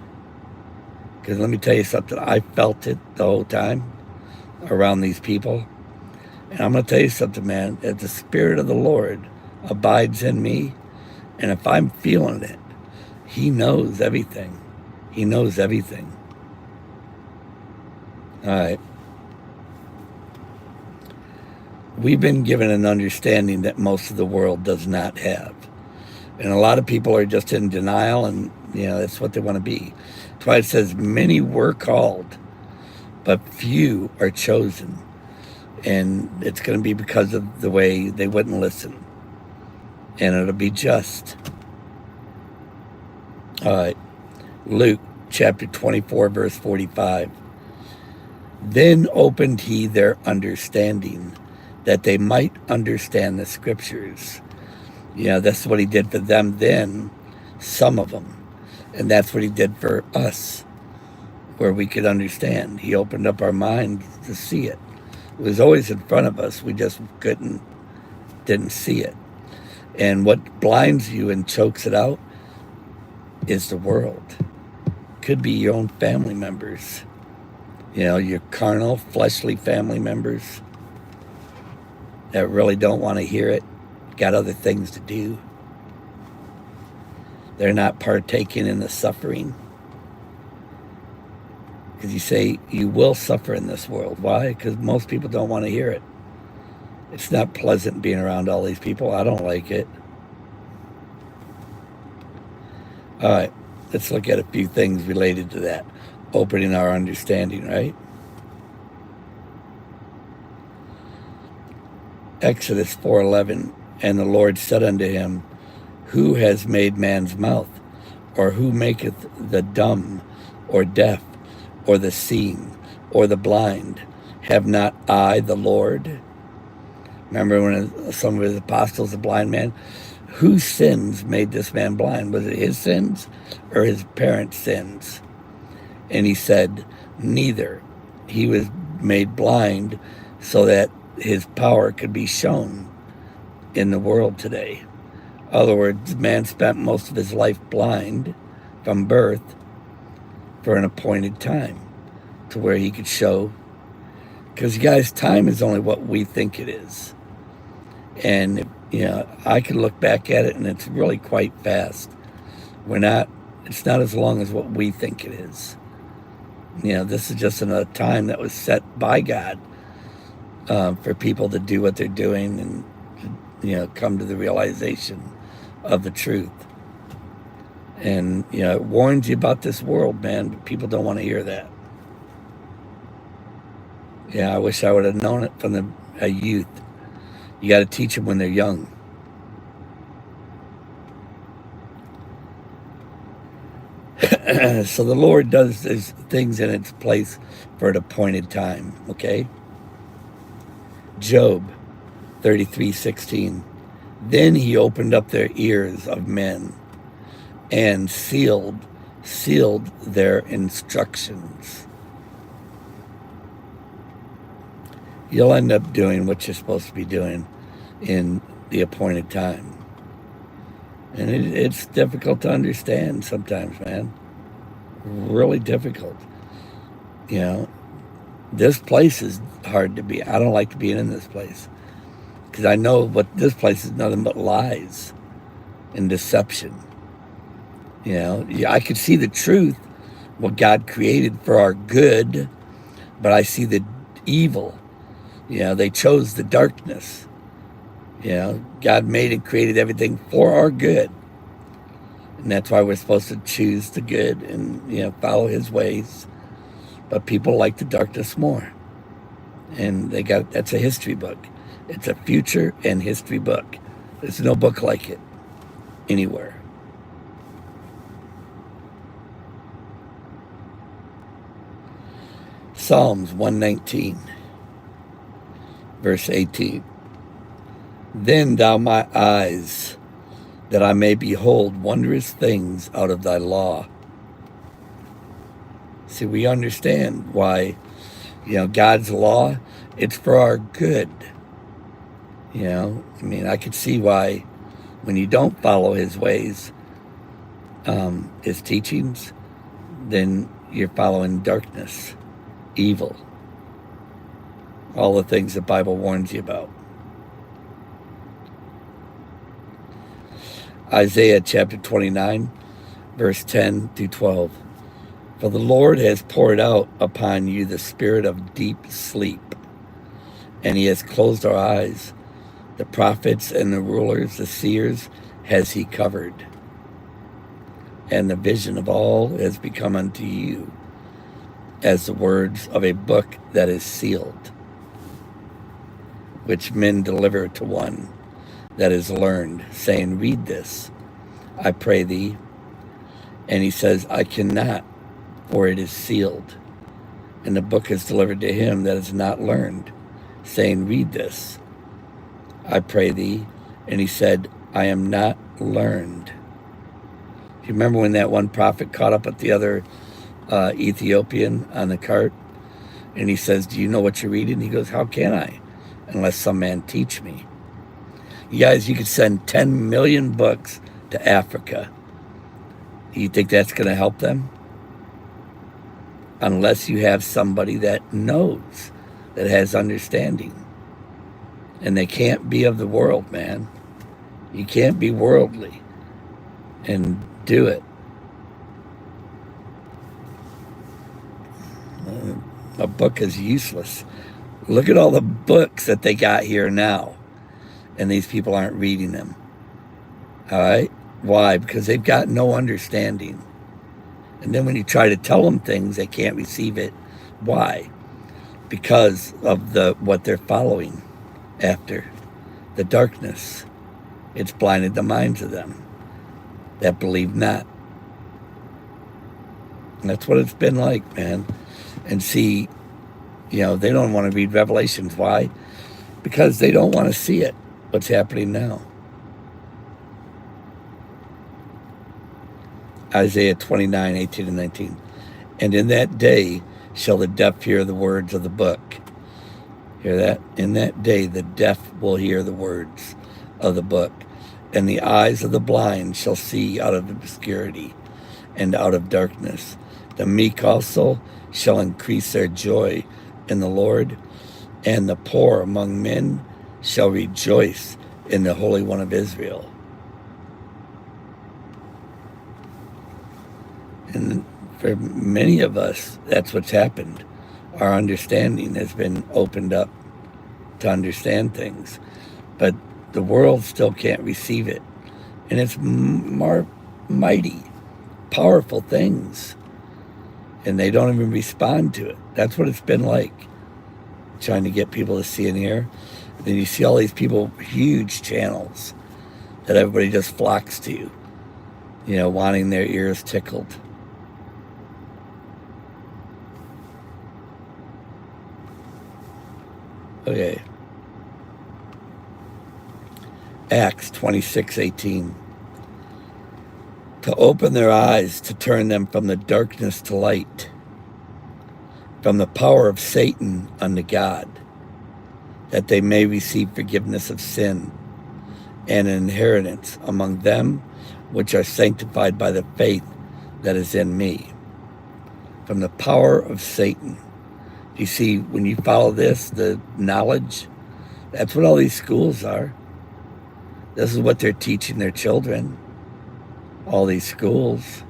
Because let me tell you something. I felt it the whole time around these people. And I'm going to tell you something, man. If the Spirit of the Lord abides in me, and if I'm feeling it, He knows everything. He knows everything. All right. We've been given an understanding that most of the world does not have. And a lot of people are just in denial, and, you know, that's what they want to be. That's why it says many were called, but few are chosen. And it's going to be because of the way they wouldn't listen. And it'll be just. All right. Luke chapter 24, verse 45. Then opened he their understanding, that they might understand the scriptures. You know, that's what he did for them then, some of them. And that's what he did for us, where we could understand. He opened up our minds to see it. It was always in front of us. We just didn't see it. And what blinds you and chokes it out is the world. Could be your own family members. You know, your carnal, fleshly family members that really don't want to hear it, got other things to do. They're not partaking in the suffering. Because you say you will suffer in this world. Why? Because most people don't want to hear it. It's not pleasant being around all these people. I don't like it. All right, let's look at a few things related to that. Opening our understanding, right? Exodus 4:11, and the Lord said unto him, who has made man's mouth? Or who maketh the dumb, or deaf, or the seeing, or the blind? Have not I the Lord? Remember when some of his apostles, a blind man, whose sins made this man blind? Was it his sins or his parents' sins? And he said, neither. He was made blind so that his power could be shown in the world today. In other words, man spent most of his life blind from birth for an appointed time to where he could show. Because, guys, time is only what we think it is. And, you know, I can look back at it and it's really quite fast. It's not as long as what we think it is. You know, this is just a time that was set by God for people to do what they're doing and, you know, come to the realization of the truth. And, you know, it warns you about this world, man, but people don't want to hear that. Yeah, I wish I would have known it from a youth. You got to teach them when they're young. So the Lord does these things in its place for an appointed time, okay? Job 33:16. Then he opened up their ears of men and sealed their instructions. You'll end up doing what you're supposed to be doing in the appointed time. And it's difficult to understand sometimes, man. Really difficult. You know, this place is hard to be. I don't like to be in this place. Because I know what this place is nothing but lies and deception. You know, yeah, I could see the truth, what God created for our good, but I see the evil. You know, they chose the darkness. You know, God made and created everything for our good. And that's why we're supposed to choose the good and, you know, follow his ways. But people like the darkness more. And that's a history book. It's a future and history book. There's no book like it anywhere. Psalms 119, verse 18. Then thou my eyes, that I may behold wondrous things out of thy law. See, we understand why, you know, God's law, it's for our good. You know, I mean, I could see why when you don't follow his ways, his teachings, then you're following darkness, evil, all the things the Bible warns you about. Isaiah chapter 29, verse 10 through 12. For the Lord has poured out upon you the spirit of deep sleep, and he has closed our eyes. The prophets and the rulers, the seers, has he covered. And the vision of all has become unto you as the words of a book that is sealed, which men deliver to one that is learned, saying, read this, I pray thee. And he says, I cannot, for it is sealed. And the book is delivered to him that is not learned, saying, read this, I pray thee. And he said, I am not learned. Do you remember when that one prophet caught up with the other Ethiopian on the cart? And he says, do you know what you're reading? He goes, how can I, unless some man teach me? You guys, you could send 10 million books to Africa. Do you think that's going to help them? unless you have somebody that knows, that has understanding. And they can't be of the world, man. You can't be worldly and do it. A book is useless. Look at all the books that they got here now, and these people aren't reading them. All right? Why? Because they've got no understanding. And then when you try to tell them things, they can't receive it. Why? Because of what they're following after. The darkness. It's blinded the minds of them that believe not. And that's what it's been like, man. And see, they don't want to read Revelations. Why? Because they don't want to see it, what's happening now. Isaiah 29, 18 and 19. And in that day shall the deaf hear the words of the book. Hear that? In that day the deaf will hear the words of the book, and the eyes of the blind shall see out of obscurity and out of darkness. The meek also shall increase their joy in the Lord, and the poor among men shall rejoice in the Holy One of Israel. And for many of us, that's what's happened. Our understanding has been opened up to understand things, but the world still can't receive it. And it's more mighty, powerful things, and they don't even respond to it. That's what it's been like, trying to get people to see and hear. And then you see all these people, huge channels that everybody just flocks to, wanting their ears tickled. Okay. Acts 26:18. To open their eyes, to turn them from the darkness to light, from the power of Satan unto God, that they may receive forgiveness of sin and an inheritance among them which are sanctified by the faith that is in me. From the power of Satan. You see, when you follow this, the knowledge, that's what all these schools are. This is what they're teaching their children. All these schools.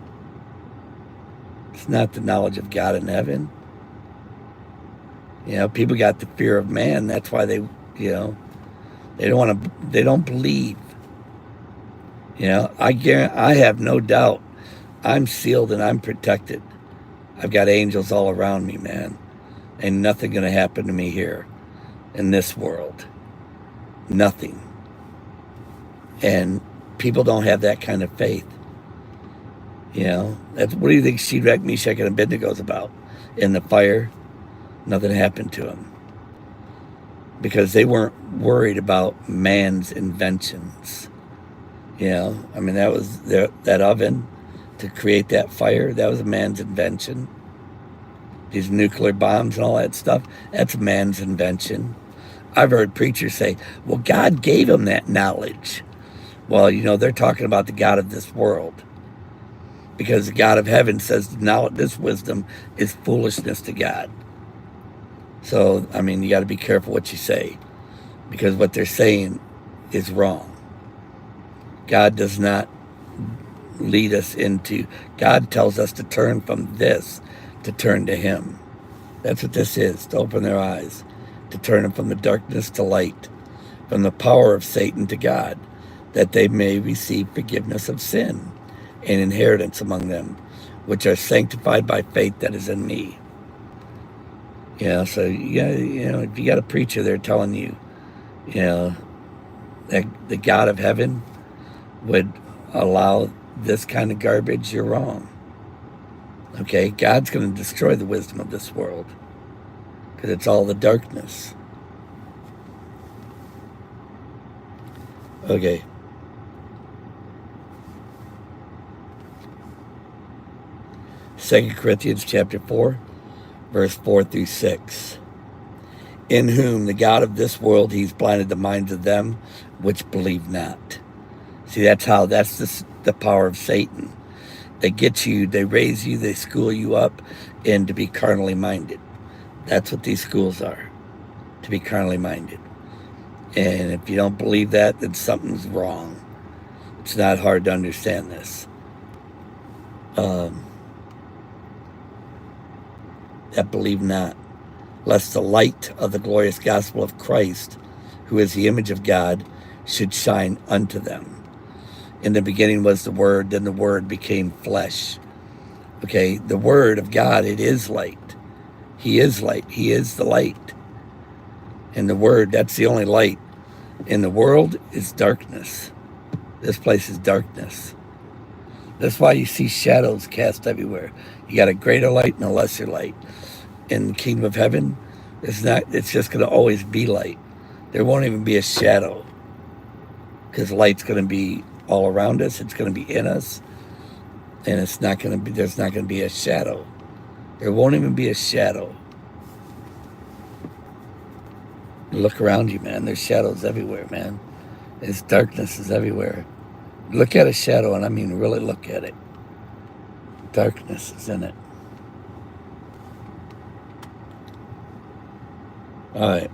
It's not the knowledge of God in heaven. People got the fear of man. That's why they don't believe. I have no doubt I'm sealed and I'm protected. I've got angels all around me, man. Ain't nothing going to happen to me here in this world. Nothing. And people don't have that kind of faith. What do you think Shadrach, Meshach, and Abednego's about? In the fire, nothing happened to them. Because they weren't worried about man's inventions. That was that oven to create that fire. That was a man's invention. These nuclear bombs and all that stuff, that's man's invention. I've heard preachers say, well, God gave them that knowledge. Well, they're talking about the God of this world. Because the God of heaven says, now this wisdom is foolishness to God. So, you got to be careful what you say. Because what they're saying is wrong. God does not lead us into, God tells us to turn from this, to turn to him. That's what this is, to open their eyes, to turn them from the darkness to light, from the power of Satan to God, that they may receive forgiveness of sin and inheritance among them, which are sanctified by faith that is in me. So if you got a preacher there telling you, that the God of heaven would allow this kind of garbage, you're wrong. Okay, God's going to destroy the wisdom of this world because it's all the darkness. Okay. Second Corinthians chapter 4, verse 4 through 6. In whom the God of this world, he's blinded the minds of them which believe not. See, that's the power of Satan. They get you, they raise you, they school you up and to be carnally minded. That's what these schools are, to be carnally minded. And if you don't believe that, then something's wrong. It's not hard to understand this. That believe not, lest the light of the glorious gospel of Christ, who is the image of God, should shine unto them. In the beginning was the Word, then the Word became flesh. Okay, the Word of God, it is light. He is light. He is the light. And the Word, that's the only light. In the world is darkness. This place is darkness. That's why you see shadows cast everywhere. You got a greater light and a lesser light. In the kingdom of heaven, it's just going to always be light. There won't even be a shadow, because light's going to be all around us. It's going to be in us, and there's not going to be a shadow. There won't even be a shadow. Look around you, man. There's shadows everywhere, man. There's darkness is everywhere. Look at a shadow, and I mean really look at it. Darkness is in it. All right.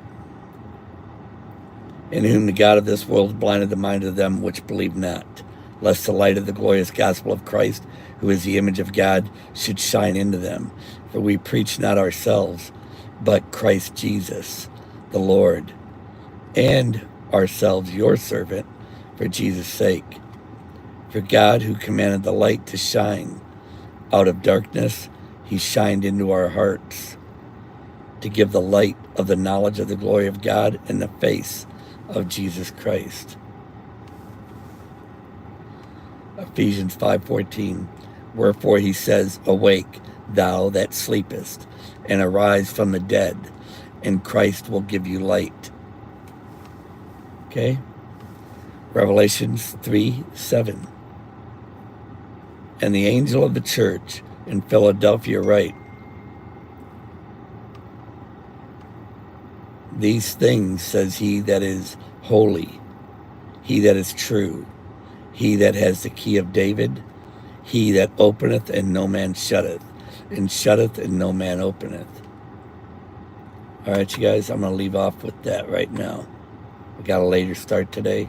In whom the God of this world blinded the mind of them which believe not, lest the light of the glorious gospel of Christ, who is the image of God, should shine into them. For we preach not ourselves, but Christ Jesus, the Lord, and ourselves your servant, for Jesus' sake. For God, who commanded the light to shine out of darkness, he shined into our hearts, to give the light of the knowledge of the glory of God in the face of Jesus Christ. Ephesians 5:14. Wherefore he says, awake, thou that sleepest, and arise from the dead, and Christ will give you light. Okay? Revelations 3:7. And the angel of the church in Philadelphia write, these things says he that is holy, he that is true, he that has the key of David, he that openeth and no man shutteth, and shutteth and no man openeth. All right, you guys, I'm going to leave off with that right now. We got a later start today.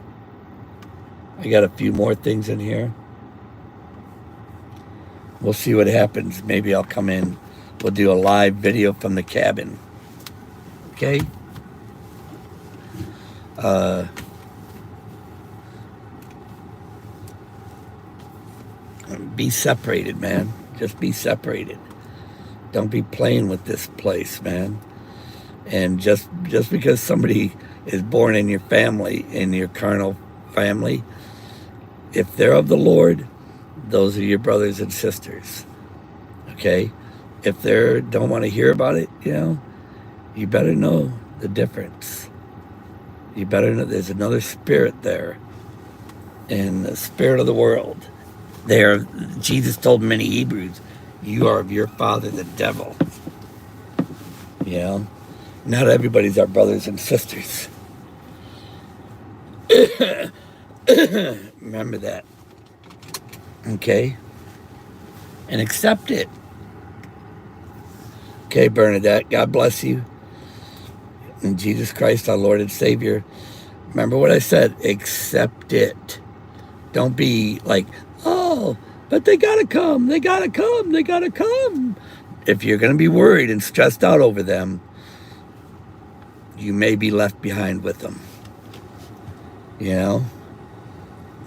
I got a few more things in here. We'll see what happens. Maybe I'll come in. We'll do a live video from the cabin. Okay? Be separated, man. Just be separated. Don't be playing with this place, man. And just because somebody is born in your family, in your carnal family, if they're of the Lord, those are your brothers and sisters. Okay? If they don't want to hear about it, you better know the difference. You better know there's another spirit there. And the spirit of the world. Jesus told many Hebrews, you are of your father, the devil. Not everybody's our brothers and sisters. Remember that. Okay? And accept it. Okay, Bernadette, God bless you. In Jesus Christ, our Lord and Savior. Remember what I said. Accept it. Don't be like, oh, but they got to come. They got to come. They got to come. If you're going to be worried and stressed out over them, you may be left behind with them.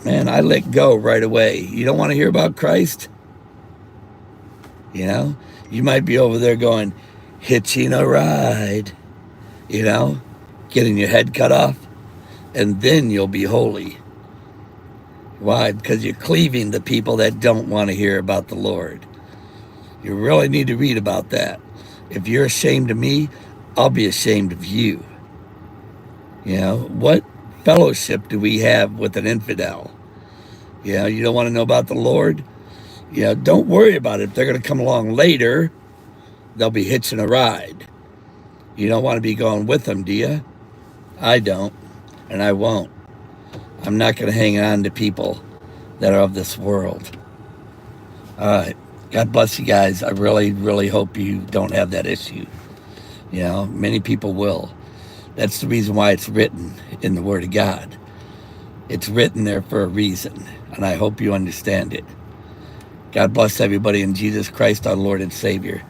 Man, I let go right away. You don't want to hear about Christ? You might be over there going, hitching a ride, getting your head cut off, and then you'll be holy. Why? Because you're cleaving the people that don't want to hear about the Lord. You really need to read about that. If you're ashamed of me, I'll be ashamed of you. What fellowship do we have with an infidel? You don't want to know about the Lord? Don't worry about it. If they're going to come along later, they'll be hitching a ride. You don't want to be going with them, do you? I don't, and I won't. I'm not going to hang on to people that are of this world. All right. God bless you guys. I really, really hope you don't have that issue. You know, many people will. That's the reason why it's written in the Word of God. It's written there for a reason, and I hope you understand it. God bless everybody in Jesus Christ, our Lord and Savior.